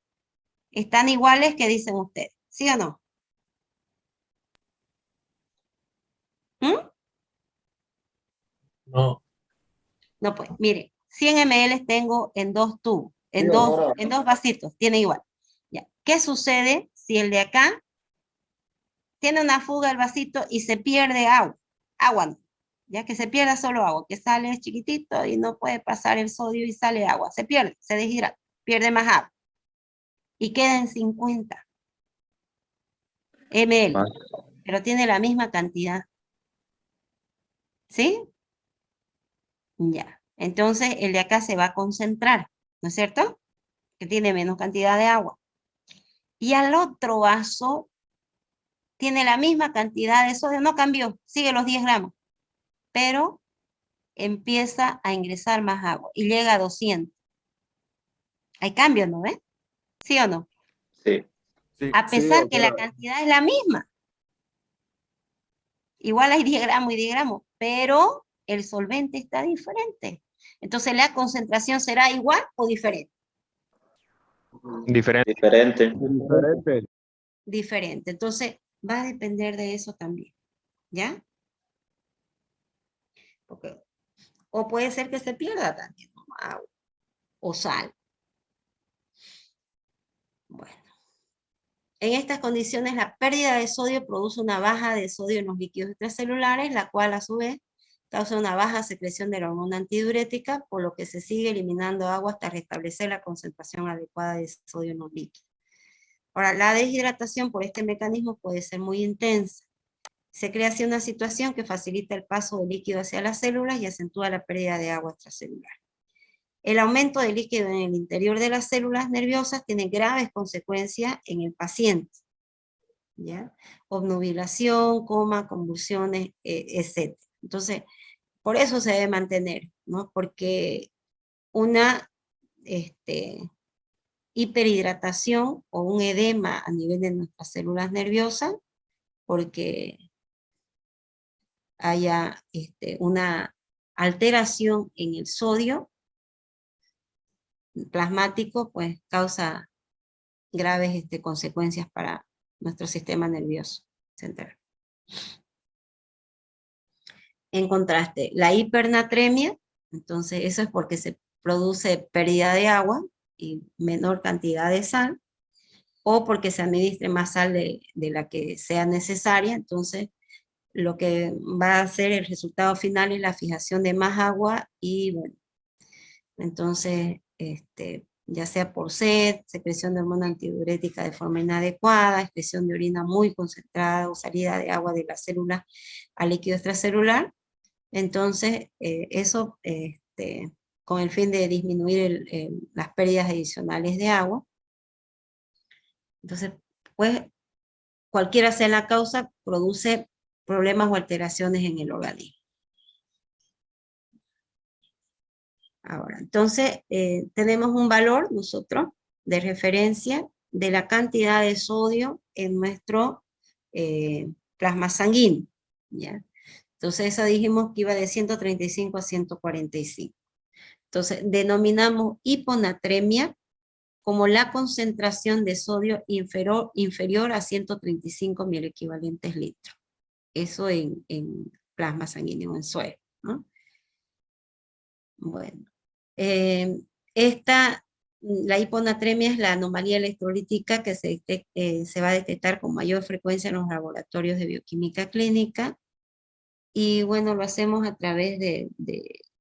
¿Están iguales? ¿Qué dicen ustedes? ¿Sí o no? No. No, pues, mire, 100 ml tengo en 2 tubos, en dos vasitos, tiene igual. Ya. ¿Qué sucede si el de acá tiene una fuga el vasito y se pierde agua? Agua no, ya que se pierda solo agua, que sale chiquitito y no puede pasar el sodio y sale agua, se pierde, se deshidrata, pierde más agua. Y queda en 50 ml, pero tiene la misma cantidad. ¿Sí? Ya. Entonces el de acá se va a concentrar, ¿no es cierto? Que tiene menos cantidad de agua. Y al otro vaso tiene la misma cantidad de sodio, no cambió, sigue los 10 gramos, pero empieza a ingresar más agua y llega a 200. Hay cambio, ¿no ves? ¿Sí o no? Sí. A pesar que la cantidad es la misma. Igual hay 10 gramos y 10 gramos, pero el solvente está diferente. Entonces, ¿la concentración será igual o diferente? Diferente. Diferente. Diferente. Entonces, va a depender de eso también. ¿Ya? Porque, o puede ser que se pierda también, ¿no? Agua o sal. Bueno. En estas condiciones, la pérdida de sodio produce una baja de sodio en los líquidos extracelulares, la cual a su vez causa una baja secreción de la hormona antidiurética, por lo que se sigue eliminando agua hasta restablecer la concentración adecuada de sodio en los líquidos. Ahora, la deshidratación por este mecanismo puede ser muy intensa. Se crea así una situación que facilita el paso del líquido hacia las células y acentúa la pérdida de agua extracelular. El aumento de líquido en el interior de las células nerviosas tiene graves consecuencias en el paciente, ¿ya? Obnubilación, coma, convulsiones, etc. Entonces, por eso se debe mantener, ¿no? Porque una hiperhidratación o un edema a nivel de nuestras células nerviosas, porque haya una alteración en el sodio plasmático, pues causa graves consecuencias para nuestro sistema nervioso central. En contraste, la hipernatremia, entonces eso es porque se produce pérdida de agua y menor cantidad de sal, o porque se administre más sal de la que sea necesaria, entonces lo que va a hacer el resultado final es la fijación de más agua y bueno, entonces, ya sea por sed, secreción de hormona antidiurética de forma inadecuada, excreción de orina muy concentrada o salida de agua de la célula al líquido extracelular, entonces eso con el fin de disminuir las pérdidas adicionales de agua. Entonces, pues cualquiera sea la causa, produce problemas o alteraciones en el organismo. Ahora, entonces, tenemos un valor nosotros de referencia de la cantidad de sodio en nuestro plasma sanguíneo, ¿ya? Entonces, eso dijimos que iba de 135 a 145. Entonces, denominamos hiponatremia como la concentración de sodio inferior a 135 miliequivalentes litros. Eso en plasma sanguíneo, en suero, ¿no? Bueno, la hiponatremia es la anomalía electrolítica que se va a detectar con mayor frecuencia en los laboratorios de bioquímica clínica. Y bueno, lo hacemos a través de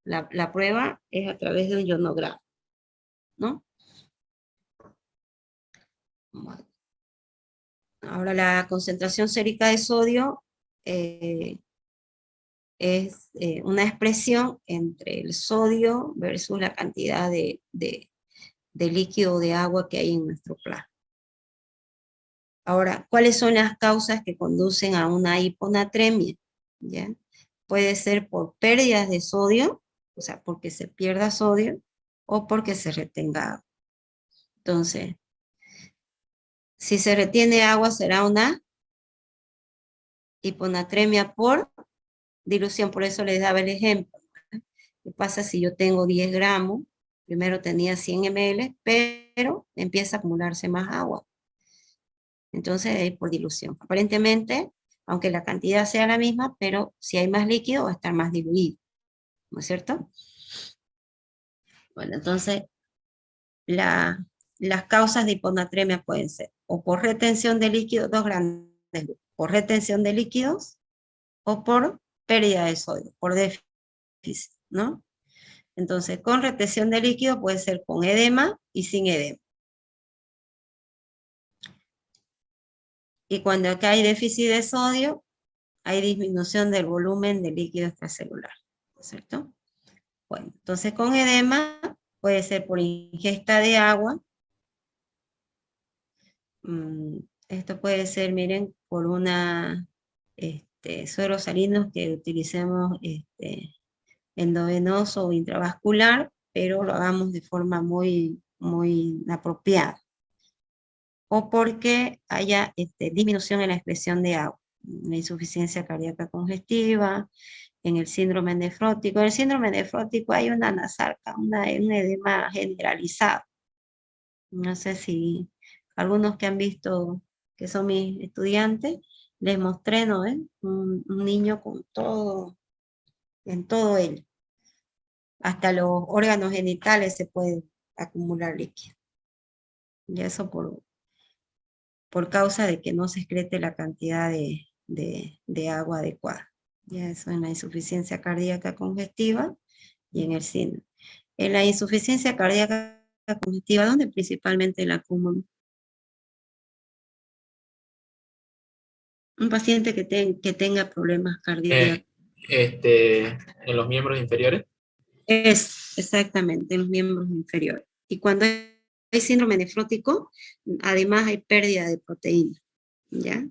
la prueba, es a través de un ionograma, ¿no? Bueno. Ahora la concentración sérica de sodio es una expresión entre el sodio versus la cantidad de líquido de agua que hay en nuestro plasma. Ahora, ¿cuáles son las causas que conducen a una hiponatremia? ¿Ya? Puede ser por pérdidas de sodio, o sea, porque se pierda sodio, o porque se retenga agua. Entonces, si se retiene agua, será una hiponatremia por dilución. Por eso les daba el ejemplo. ¿Qué pasa si yo tengo 10 gramos? Primero tenía 100 ml, pero empieza a acumularse más agua. Entonces es por dilución. Aparentemente, aunque la cantidad sea la misma, pero si hay más líquido va a estar más diluido. ¿No es cierto? Bueno, entonces las causas de hiponatremia pueden ser o por retención de líquidos, dos grandes grupos, por retención de líquidos o por pérdida de sodio, por déficit, ¿no? Entonces, con retención de líquido puede ser con edema y sin edema. Y cuando acá hay déficit de sodio, hay disminución del volumen de líquido extracelular, ¿no es cierto? Bueno, entonces con edema puede ser por ingesta de agua. Esto puede ser, miren, por una sueros salinos que utilicemos endovenoso o intravascular, pero lo hagamos de forma muy, muy apropiada. O porque haya disminución en la excreción de agua, la insuficiencia cardíaca congestiva, en el síndrome nefrótico. En el síndrome nefrótico hay una nasarca, un edema generalizado. No sé si algunos que han visto, que son mis estudiantes, les mostré, ¿no? Un niño con todo, en todo él. Hasta los órganos genitales se puede acumular líquido. Y eso por causa de que no se excrete la cantidad de agua adecuada. Ya eso en la insuficiencia cardíaca congestiva y en el síndrome. En la insuficiencia cardíaca congestiva, ¿dónde principalmente la acúmulo? Un paciente que tenga problemas cardíacos. En los miembros inferiores. Es exactamente en los miembros inferiores. Y cuando hay síndrome nefrótico, además hay pérdida de proteína, ¿ya?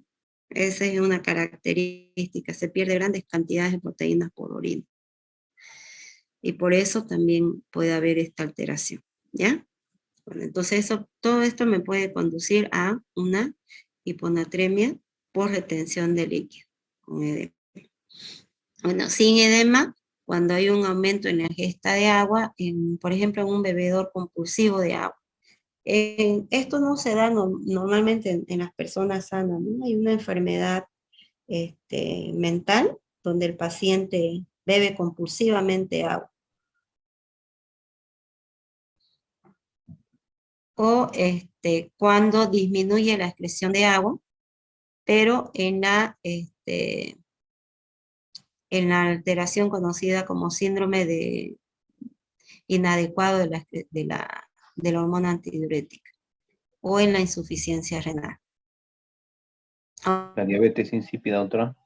Esa es una característica, se pierde grandes cantidades de proteínas por orina. Y por eso también puede haber esta alteración, ¿ya? Bueno, entonces todo esto me puede conducir a una hiponatremia por retención de líquido, con edema. Bueno, sin edema, cuando hay un aumento en la ingesta de agua, por ejemplo, en un bebedor compulsivo de agua. Esto no se da normalmente en las personas sanas, ¿no? Hay una enfermedad mental donde el paciente bebe compulsivamente agua. O cuando disminuye la excreción de agua, pero en la en la alteración conocida como síndrome de inadecuado de la hormona antidiurética o en la insuficiencia renal. La diabetes insípida, doctora.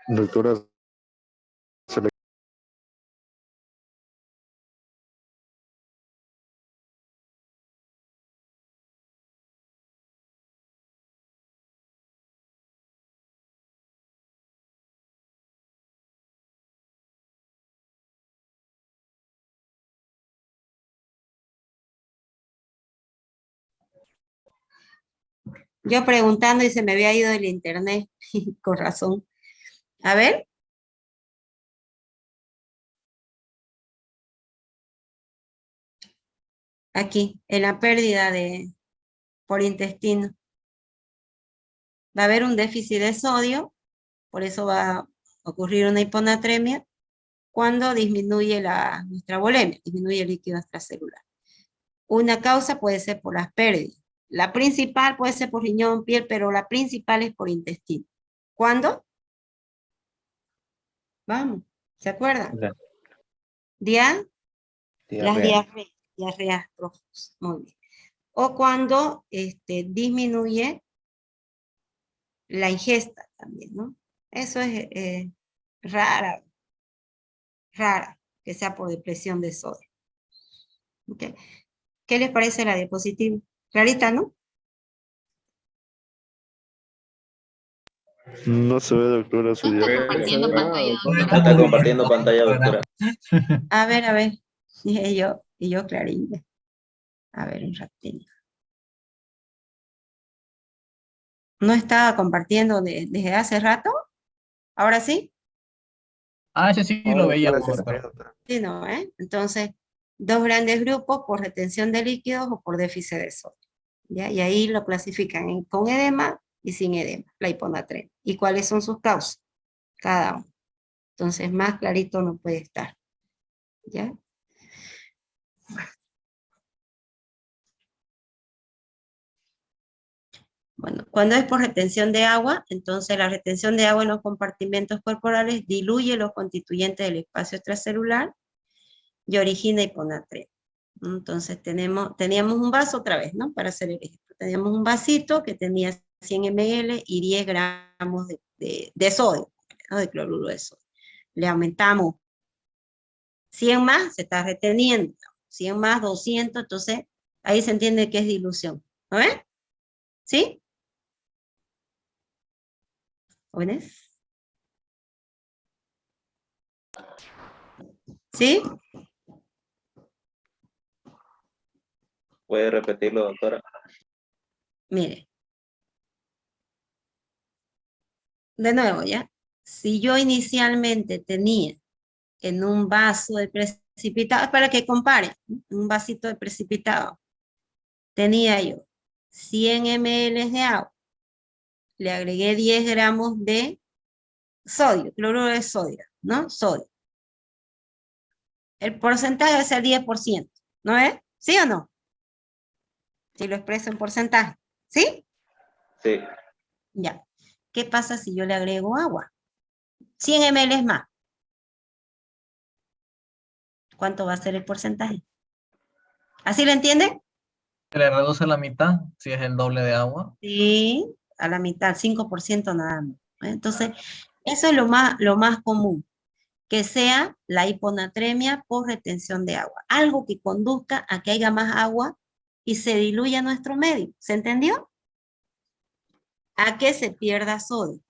Doctora, se le- Yo preguntando y se me había ido el internet, con razón. A ver. Aquí, en la pérdida por intestino. Va a haber un déficit de sodio, por eso va a ocurrir una hiponatremia cuando disminuye nuestra volemia, disminuye el líquido extracelular. Una causa puede ser por las pérdidas. La principal puede ser por riñón, piel, pero la principal es por intestino. ¿Cuándo? Vamos, ¿se acuerdan? Las diarreas profusas. Muy bien. O cuando disminuye la ingesta también, ¿no? Eso es rara, que sea por depresión de sodio. ¿Okay? ¿Qué les parece la diapositiva? Clarita, ¿no? No se ve, doctora, su No diapositiva. se ve nada, doctora. No está compartiendo pantalla, doctora. A ver. Y yo clarita. A ver, un ratito. ¿No estaba compartiendo desde hace rato? ¿Ahora sí? Ah, ese sí lo veía, doctora. Sí, no, ¿eh? Entonces, dos grandes grupos por retención de líquidos o por déficit de sodio. ¿Ya? Y ahí lo clasifican con edema y sin edema, la hiponatremia. ¿Y cuáles son sus causas? Cada uno. Entonces, más clarito no puede estar. ¿Ya? Bueno, cuando es por retención de agua, entonces la retención de agua en los compartimentos corporales diluye los constituyentes del espacio extracelular y origina hiponatremia. Entonces teníamos un vaso otra vez, ¿no? Para hacer el ejemplo. Teníamos un vasito que tenía 100 ml y 10 gramos de sodio, ¿no? De cloruro de sodio. Le aumentamos 100 más, se está reteniendo. 100 más, 200, entonces ahí se entiende que es dilución. ¿No ves? ¿Sí? ¿Jóvenes? ¿Sí? ¿Puede repetirlo, doctora? Mire. De nuevo, ¿ya? Si yo inicialmente tenía en un vaso de precipitado, para que compare, un vasito de precipitado, tenía yo 100 ml de agua, le agregué 10 gramos de sodio, cloruro de sodio, ¿no? Sodio. El porcentaje es el 10%, ¿no es? ¿Sí o no? Si lo expreso en porcentaje, ¿sí? Sí. Ya. ¿Qué pasa si yo le agrego agua? 100 ml más. ¿Cuánto va a ser el porcentaje? ¿Así lo entiende? Se le reduce la mitad si es el doble de agua. Sí, a la mitad, 5% nada más. Entonces, eso es lo más común, que sea la hiponatremia por retención de agua. Algo que conduzca a que haya más agua y se diluya nuestro medio. ¿Se entendió? A que se pierda sodio.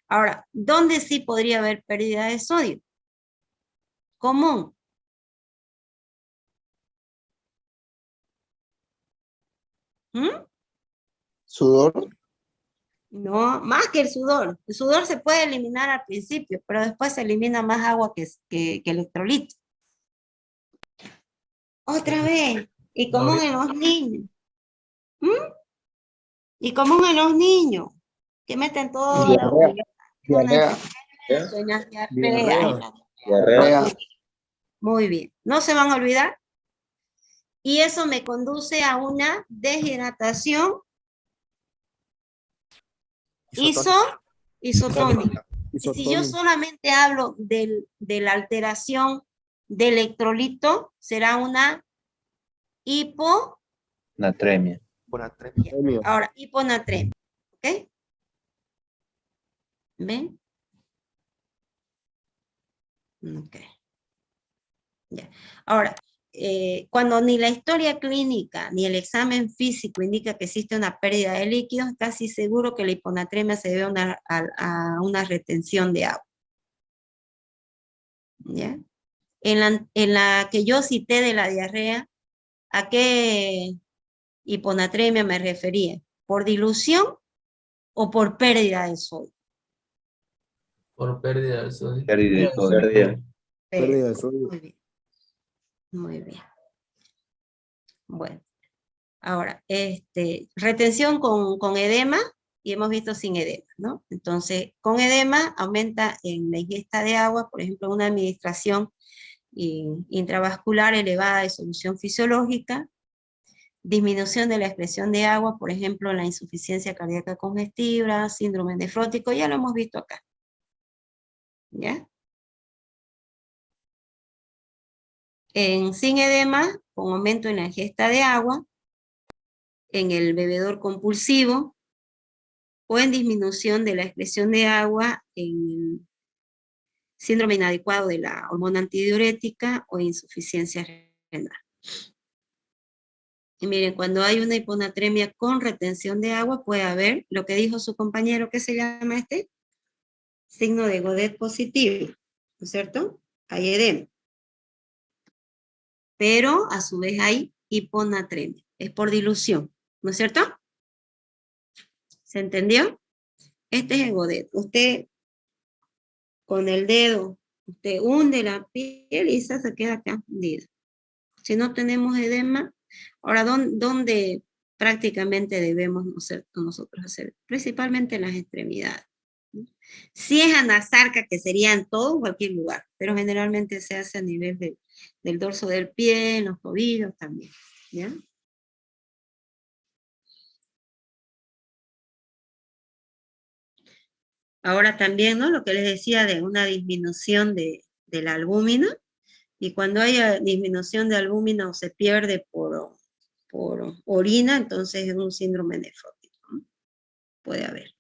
Ahora, ¿dónde sí podría haber pérdida de sodio? Común. ¿Mm? Sudor. No, más que el sudor. El sudor se puede eliminar al principio, pero después se elimina más agua que electrolito. Otra vez, y No común vi- en los niños. ¿Mm? Y común en los niños, que meten todo la Diarrea. Diarrea. diarrea, Diarrea. Diarrea. Muy bien. ¿No se van a olvidar? Y eso me conduce a una deshidratación isotónica. Y si yo solamente hablo de la alteración de electrolito, será una hipo, Natremia. ahora, hiponatremia. ¿Ok? ¿Ven? Ok. Ya. Ahora, cuando ni la historia clínica ni el examen físico indica que existe una pérdida de líquidos, casi seguro que la hiponatremia se debe a una retención de agua. ¿Ya? En la que yo cité de la diarrea, ¿a qué hiponatremia me refería? ¿Por dilución o por pérdida de sodio? Por pérdida de sodio. Pérdida de sodio. Pérdida. Pérdida de sodio. Muy bien. Muy bien. Bueno. Ahora, retención con edema, y hemos visto sin edema, ¿no? Entonces, con edema aumenta en la ingesta de agua, por ejemplo, una administración intravascular elevada de solución fisiológica, disminución de la expresión de agua, por ejemplo, la insuficiencia cardíaca congestiva, síndrome nefrótico, ya lo hemos visto acá. ¿Ya? Sin edema, con aumento en la ingesta de agua, en el bebedor compulsivo, o en disminución de la excreción de agua en síndrome inadecuado de la hormona antidiurética o insuficiencia renal. Y miren, cuando hay una hiponatremia con retención de agua, puede haber lo que dijo su compañero, ¿qué se llama este? Signo de Godet positivo, ¿no es cierto? Hay edema. Pero a su vez hay hiponatremia, es por dilución, ¿no es cierto? ¿Se entendió? Este es el Godet. Usted con el dedo, usted hunde la piel y esa se queda acá hundida. Si no tenemos edema, ahora, ¿dónde prácticamente debemos nosotros hacer? Principalmente en las extremidades. Si es anasarca, que sería en todo, en cualquier lugar, pero generalmente se hace a nivel del dorso del pie, en los tobillos también, ¿ya? Ahora también, ¿no? Lo que les decía de una disminución de la albúmina, y cuando haya disminución de albúmina o se pierde por orina, entonces es un síndrome nefrótico, ¿no? Puede haber.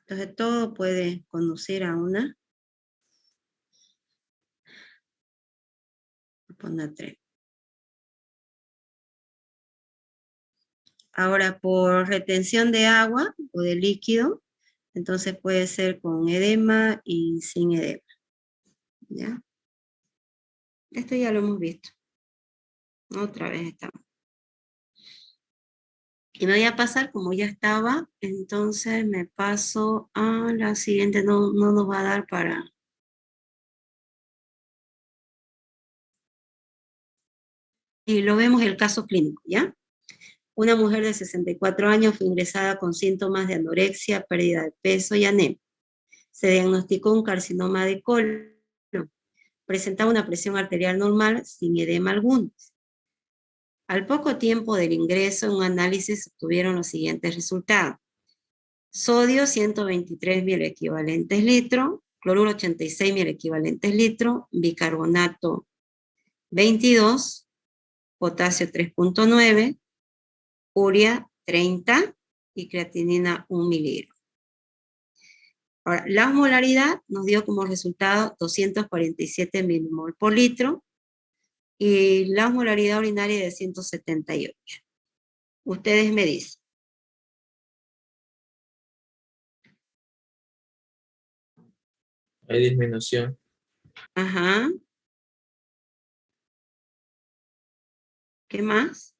Entonces todo puede conducir a una hiponatremia. Ahora, por retención de agua o de líquido, entonces puede ser con edema y sin edema. ¿Ya? Esto ya lo hemos visto. Otra vez estamos. Y me voy a pasar, como ya estaba, entonces me paso a la siguiente, no nos va a dar para... Y lo vemos el caso clínico, ¿ya? Una mujer de 64 años fue ingresada con síntomas de anorexia, pérdida de peso y anemia. Se diagnosticó un carcinoma de colon. Presentaba una presión arterial normal sin edema alguno. Al poco tiempo del ingreso, en un análisis obtuvieron los siguientes resultados. Sodio 123 mil equivalentes litro, cloruro 86 mil equivalentes litro, bicarbonato 22, potasio 3.9, urea 30 y creatinina 1 miligramo. Ahora, la osmolaridad nos dio como resultado 247 milimol por litro y la osmolaridad urinaria de 178. Ustedes me dicen. Hay disminución. Ajá. ¿Qué más?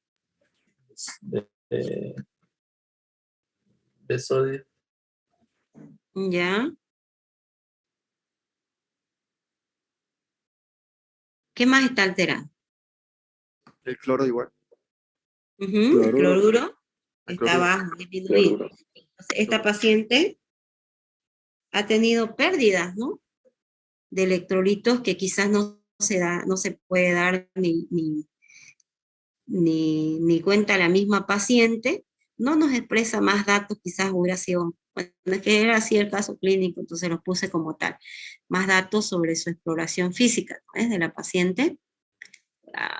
De sodio. Ya. ¿Qué más está alterado? El cloro igual. El cloruro El está cloruro. bajo, disminuido. Entonces, esta paciente ha tenido pérdidas, ¿no? De electrolitos que quizás no se puede dar ni cuenta la misma paciente. No nos expresa más datos, quizás hubiera sido, bueno, es que era así el caso clínico, entonces lo puse como tal. Más datos sobre su exploración física, ¿no? De la paciente,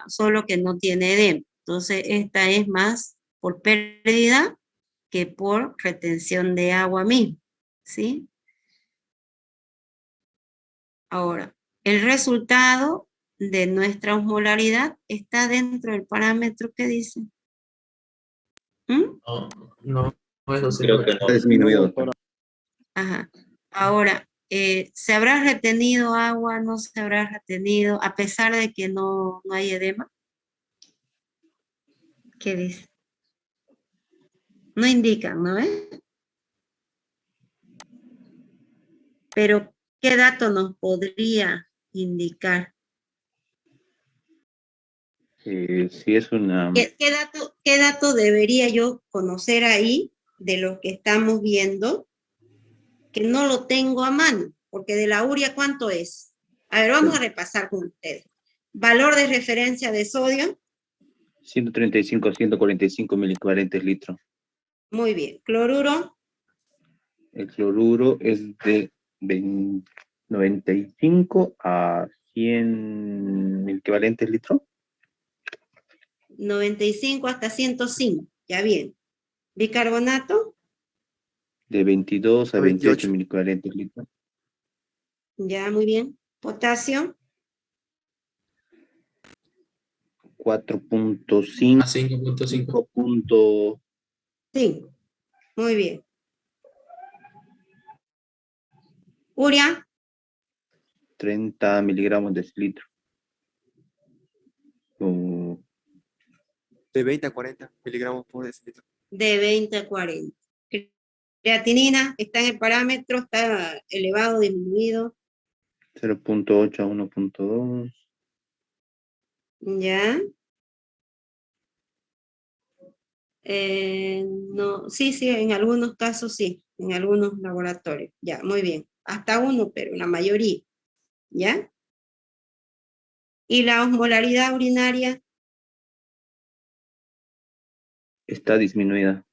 solo que no tiene edema. Entonces, esta es más por pérdida que por retención de agua misma, ¿sí? Ahora, el resultado de nuestra osmolaridad está dentro del parámetro que dice. No, eso sí. Creo que Está no. disminuido, doctora. Ajá. Ahora, ¿se habrá retenido agua? ¿No se habrá retenido? A pesar de que no hay edema. ¿Qué dice? No indican, ¿no? Pero, ¿qué dato nos podría indicar? Si es una... ¿Qué dato debería yo conocer ahí de lo que estamos viendo? Que no lo tengo a mano, porque de la urea, ¿cuánto es? A ver, vamos a repasar con ustedes. Valor de referencia de sodio. 135 a 145 miliequivalentes litro. Muy bien. Cloruro. El cloruro es de 95 a 100 equivalentes litro. 95 hasta 105. Ya bien. Bicarbonato. De 22 a 28 28. mil equivalentes litro. Ya, muy bien. Potasio. 4.5 A 5.5. 5. Muy bien. Urea. 30 miligramos de litro. De 20 a 40 miligramos por decilitro. De 20 a 40. Creatinina. Está en el parámetro. Está elevado, disminuido. 0.8 a 1.2. Ya. No, sí, en algunos casos sí, en algunos laboratorios. Ya, muy bien. Hasta 1, pero la mayoría. ¿Ya? Y la osmolaridad urinaria. Está disminuida.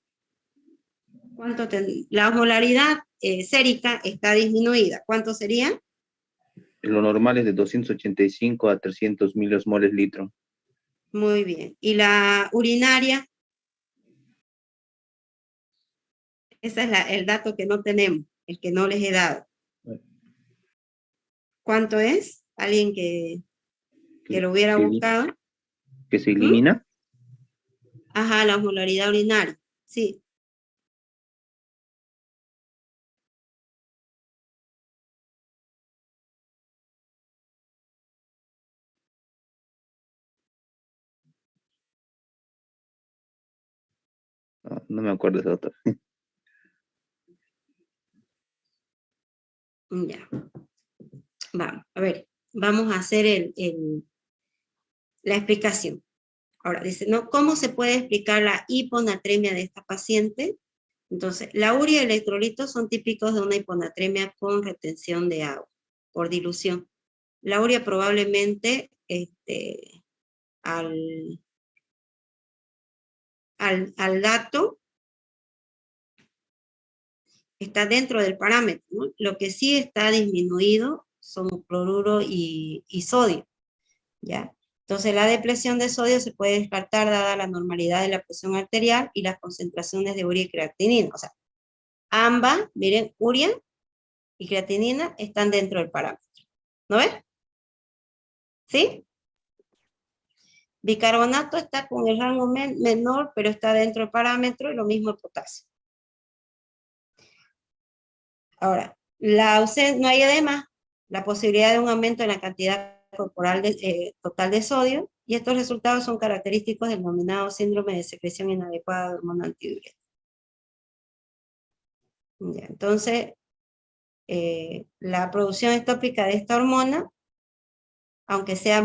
¿Cuánto la osmolaridad sérica está disminuida? ¿Cuánto sería? Lo normal es de 285 a 300 miliosmoles litro. Muy bien. ¿Y la urinaria? Ese es el dato que no tenemos, el que no les he dado. ¿Cuánto es? ¿Alguien que lo hubiera buscado? ¿Que se elimina? Ajá, la osmolaridad urinaria. Sí. No me acuerdo ese dato. Ya. Vamos, a ver, vamos a hacer la explicación. Ahora, dice, ¿no? ¿Cómo se puede explicar la hiponatremia de esta paciente? Entonces, la urea y el electrolitos son típicos de una hiponatremia con retención de agua, por dilución. La urea probablemente, al dato, está dentro del parámetro, ¿no? Lo que sí está disminuido son cloruro y sodio, ¿ya? Entonces, la depresión de sodio se puede descartar dada la normalidad de la presión arterial y las concentraciones de urea y creatinina. O sea, ambas, miren, urea y creatinina están dentro del parámetro. ¿No ves? ¿Sí? Bicarbonato está con el rango menor, pero está dentro del parámetro, y lo mismo el potasio. Ahora, no hay edema, la posibilidad de un aumento en la cantidad corporal total de sodio, Y estos resultados son característicos del denominado síndrome de secreción inadecuada de hormona antidiurética. Ya, entonces, la producción ectópica de esta hormona, aunque sea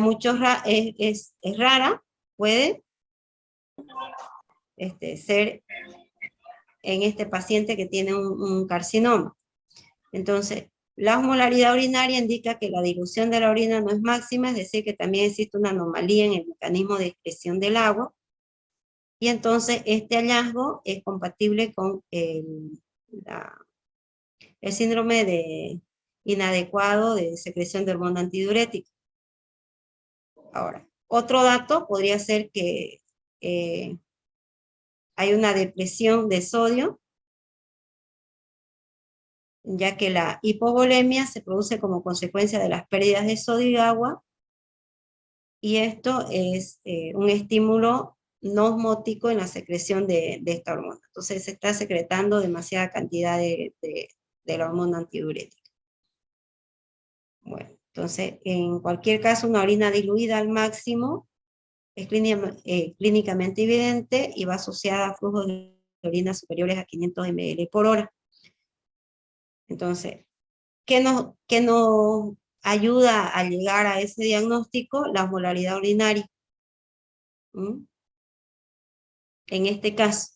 es rara, puede ser en este paciente que tiene un carcinoma. Entonces, la osmolaridad urinaria indica que la dilución de la orina no es máxima, es decir, que también existe una anomalía en el mecanismo de excreción del agua, y entonces este hallazgo es compatible con el síndrome de inadecuado de secreción de hormona antidiurética. Ahora, otro dato podría ser que hay una depresión de sodio, ya que la hipovolemia se produce como consecuencia de las pérdidas de sodio y agua, y esto es un estímulo no osmótico en la secreción de esta hormona. Entonces se está secretando demasiada cantidad de la hormona antidiurética. Bueno, entonces en cualquier caso una orina diluida al máximo es clínicamente evidente y va asociada a flujos de orina superiores a 500 ml por hora. Entonces, ¿qué nos ayuda a llegar a ese diagnóstico? La osmolaridad urinaria. En este caso,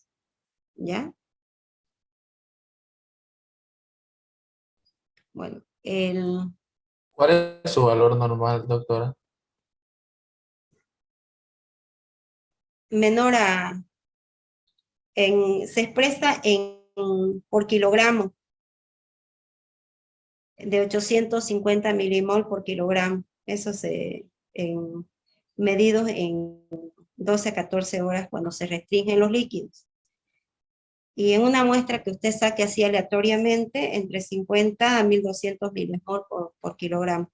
¿ya? Bueno, ¿Cuál es su valor normal, doctora? menor se expresa por kilogramo, de 850 milimol por kilogramo. Eso medidos en 12 a 14 horas cuando se restringen los líquidos. Y en una muestra que usted saque así aleatoriamente, entre 50 a 1200 milimol por kilogramo.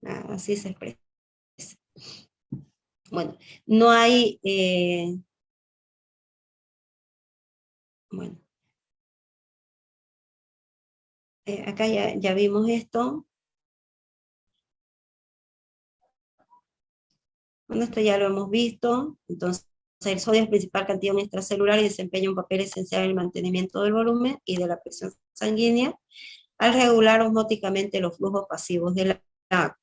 Así se expresa. Bueno, no hay... bueno. Acá ya vimos esto. Bueno, esto ya lo hemos visto. Entonces, el sodio es principal cantidad extracelular y desempeña un papel esencial en el mantenimiento del volumen y de la presión sanguínea al regular osmóticamente los flujos pasivos del agua.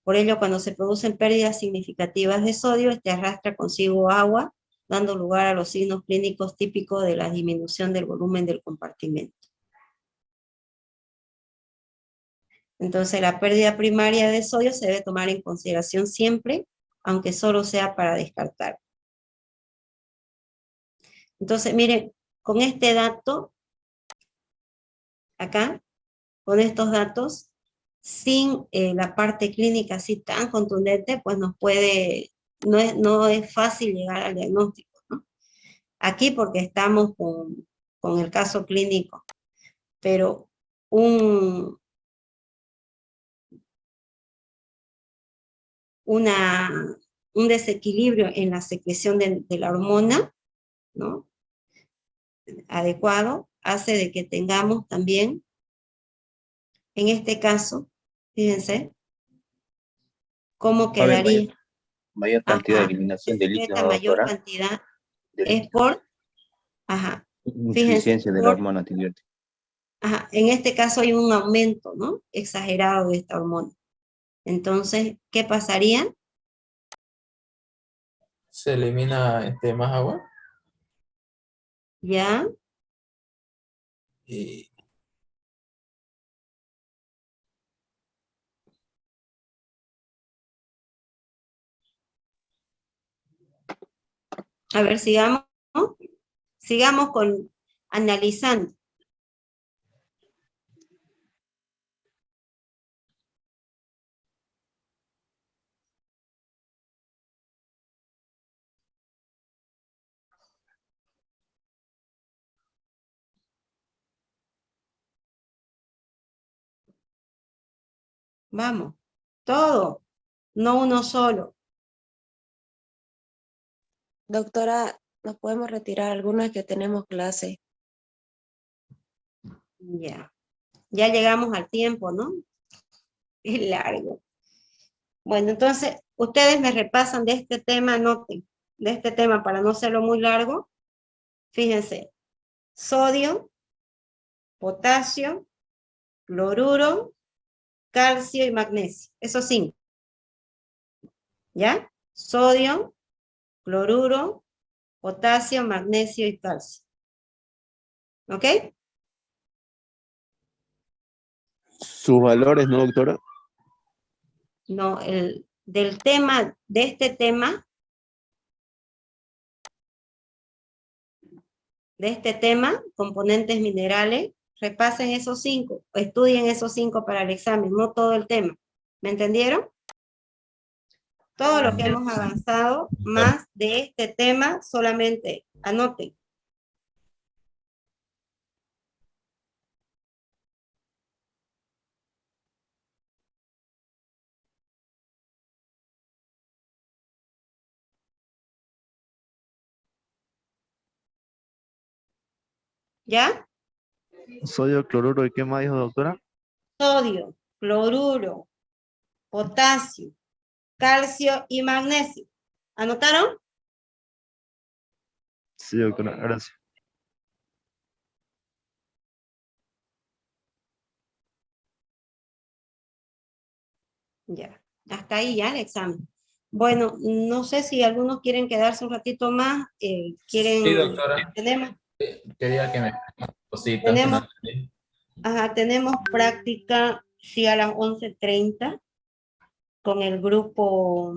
Por ello, cuando se producen pérdidas significativas de sodio, este arrastra consigo agua, dando lugar a los signos clínicos típicos de la disminución del volumen del compartimento. Entonces, la pérdida primaria de sodio se debe tomar en consideración siempre, aunque solo sea para descartar. Entonces, miren, con este dato, acá, con estos datos, sin la parte clínica así tan contundente, pues no es fácil llegar al diagnóstico, ¿no? Aquí porque estamos con el caso clínico, pero un desequilibrio en la secreción de la hormona, ¿no? Adecuado, hace de que tengamos también, en este caso, fíjense, cómo quedaría. Mayor cantidad de eliminación de líquidos, Esta mayor doctora. cantidad es por, fíjense, Insuficiencia de la hormona antidiurética. En este caso hay un aumento, ¿no? Exagerado de esta hormona. Entonces, ¿qué pasaría? ¿Se elimina más agua? Ya. Y A ver, sigamos, ¿no? Sigamos analizando. Vamos, todo, no uno solo. Doctora, nos podemos retirar algunas que tenemos clase. Ya. Ya llegamos al tiempo, ¿no? Es largo. Bueno, entonces, ustedes me repasan de este tema, anoten, de este tema para no hacerlo muy largo. Fíjense, sodio, potasio, cloruro, calcio y magnesio. Esos 5. ¿Ya? Sodio, cloruro, potasio, magnesio y calcio. ¿Ok? Sus valores, ¿no, doctora? No, del tema, de este tema, componentes minerales, repasen esos 5, estudien esos 5 para el examen, no todo el tema. ¿Me entendieron? Todo lo que hemos avanzado, más de este tema, solamente anoten. ¿Ya? Sodio, cloruro, ¿y qué más dijo, doctora? Sodio, cloruro, potasio, calcio y magnesio. ¿Anotaron? Sí, doctora, gracias. Ya, hasta ahí ya el examen. Bueno, no sé si algunos quieren quedarse un ratito más, quieren... Sí, doctora. Tenemos, Quería que me cositas. tenemos, tenemos práctica, sí, a las 11:30 con el grupo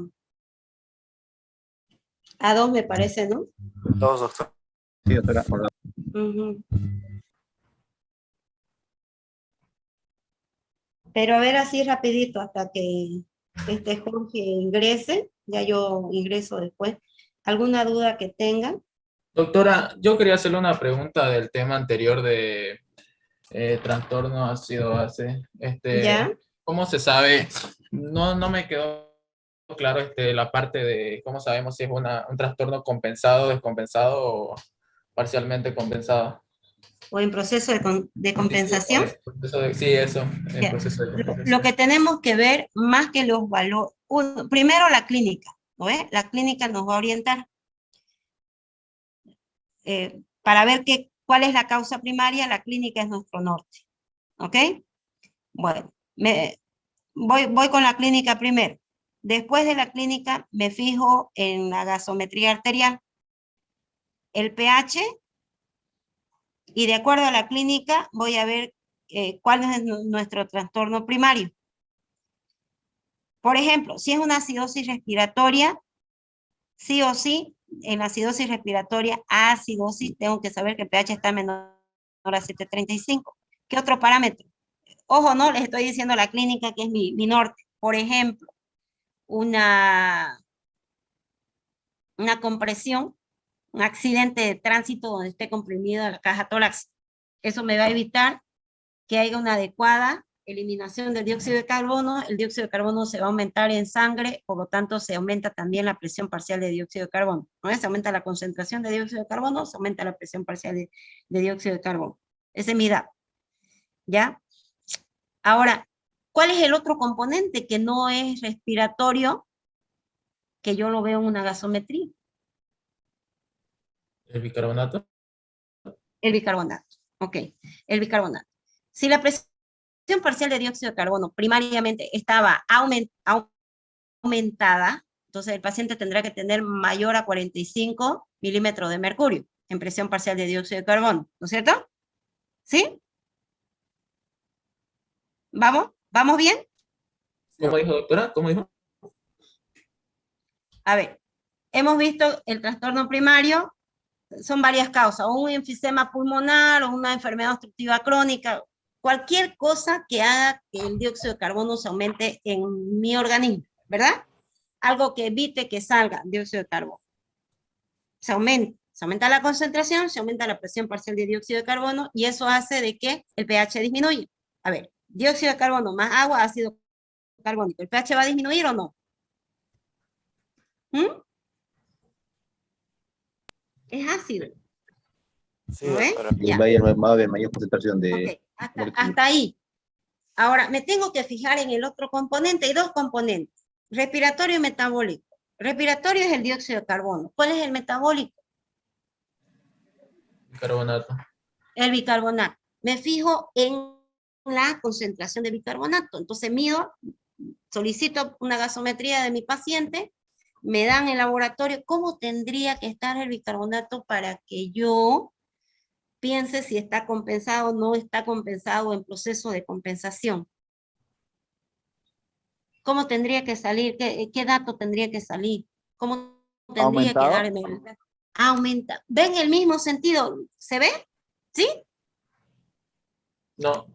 A2, me parece, ¿no? Todos, doctor. Sí, doctora. Ujú. Pero a ver así rapidito hasta que este Jorge ingrese, ya yo ingreso después. ¿Alguna duda que tengan? Doctora, yo quería hacerle una pregunta del tema anterior de trastorno ácido-base. ¿Ya? ¿Cómo se sabe? No me quedó claro la parte de cómo sabemos si es un trastorno compensado, descompensado o parcialmente compensado. ¿O en proceso de compensación? Sí, eso, en Ya. proceso de Lo compensación. que tenemos que ver, más que los valores, primero la clínica, ¿no ves? La clínica nos va a orientar para ver cuál es la causa primaria. La clínica es nuestro norte, ¿ok? Bueno, voy con la clínica primero. Después de la clínica me fijo en la gasometría arterial, el pH, y de acuerdo a la clínica voy a ver cuál es nuestro trastorno primario. Por ejemplo, si es una acidosis respiratoria, sí o sí, en la acidosis respiratoria, acidosis, tengo que saber que el pH está menor a 7.35. ¿Qué otro parámetro? Ojo, no, les estoy diciendo la clínica que es mi norte. Por ejemplo, una compresión, un accidente de tránsito donde esté comprimida la caja torácica. Eso me va a evitar que haya una adecuada eliminación del dióxido de carbono. El dióxido de carbono se va a aumentar en sangre, por lo tanto se aumenta también la presión parcial de dióxido de carbono. ¿No? Se aumenta la concentración de dióxido de carbono, se aumenta la presión parcial de dióxido de carbono. Esa es mi edad. ¿Ya? Ahora, ¿cuál es el otro componente que no es respiratorio, que yo lo veo en una gasometría? ¿El bicarbonato? El bicarbonato. Ok, el bicarbonato. Si la presión parcial de dióxido de carbono primariamente estaba aumentada, entonces el paciente tendrá que tener mayor a 45 milímetros de mercurio en presión parcial de dióxido de carbono, ¿no es cierto? ¿Sí? ¿Vamos? ¿Vamos bien? ¿Cómo dijo, doctora? ¿Cómo dijo? A ver, hemos visto el trastorno primario, son varias causas, o un enfisema pulmonar, o una enfermedad obstructiva crónica, cualquier cosa que haga que el dióxido de carbono se aumente en mi organismo, ¿verdad? Algo que evite que salga dióxido de carbono. Se aumenta la concentración, se aumenta la presión parcial de dióxido de carbono, y eso hace de que el pH disminuya. A ver, dióxido de carbono más agua, ácido carbónico, ¿el pH va a disminuir o no? ¿Mm? Es ácido. Sí, ¿No ves? va a haber mayor concentración de... Okay. Hasta ahí. Ahora, me tengo que fijar en el otro componente. Hay dos componentes. respiratorio y metabólico. Respiratorio es el dióxido de carbono. ¿Cuál es el metabólico? Carbonato. El bicarbonato. Me fijo en la concentración de bicarbonato. Entonces mido, solicito una gasometría de mi paciente, me dan el laboratorio, ¿cómo tendría que estar el bicarbonato para que yo piense si está compensado o no está compensado en proceso de compensación? ¿Cómo tendría que salir? ¿Qué dato tendría que salir? ¿Cómo tendría que ¿Aumentado? darme? Aumenta. ¿Ven el mismo sentido? ¿Se ve? ¿Sí? No,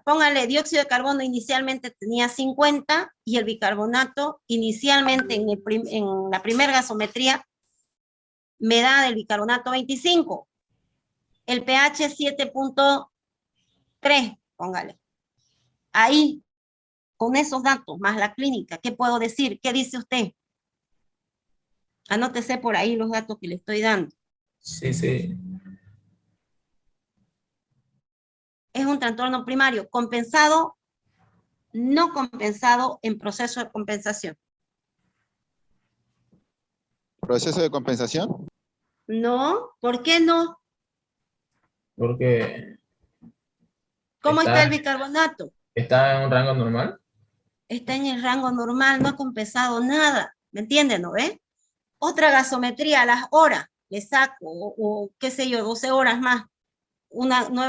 Póngale dióxido de carbono inicialmente tenía 50 y el bicarbonato inicialmente en la primera gasometría me da del bicarbonato 25. El pH 7.3, póngale. Ahí, con esos datos, más la clínica, ¿qué puedo decir? ¿Qué dice usted? Anótese por ahí los datos que le estoy dando. sí, sí. Es un trastorno primario, compensado, no compensado en proceso de compensación. ¿Proceso de compensación? No, ¿por qué no? Porque ¿Cómo está el está, bicarbonato? está en un rango normal. Está en el rango normal, no ha compensado nada. ¿Me entienden, no ve? Otra gasometría a las horas, le saco, o qué sé yo, 12 horas más, una nueva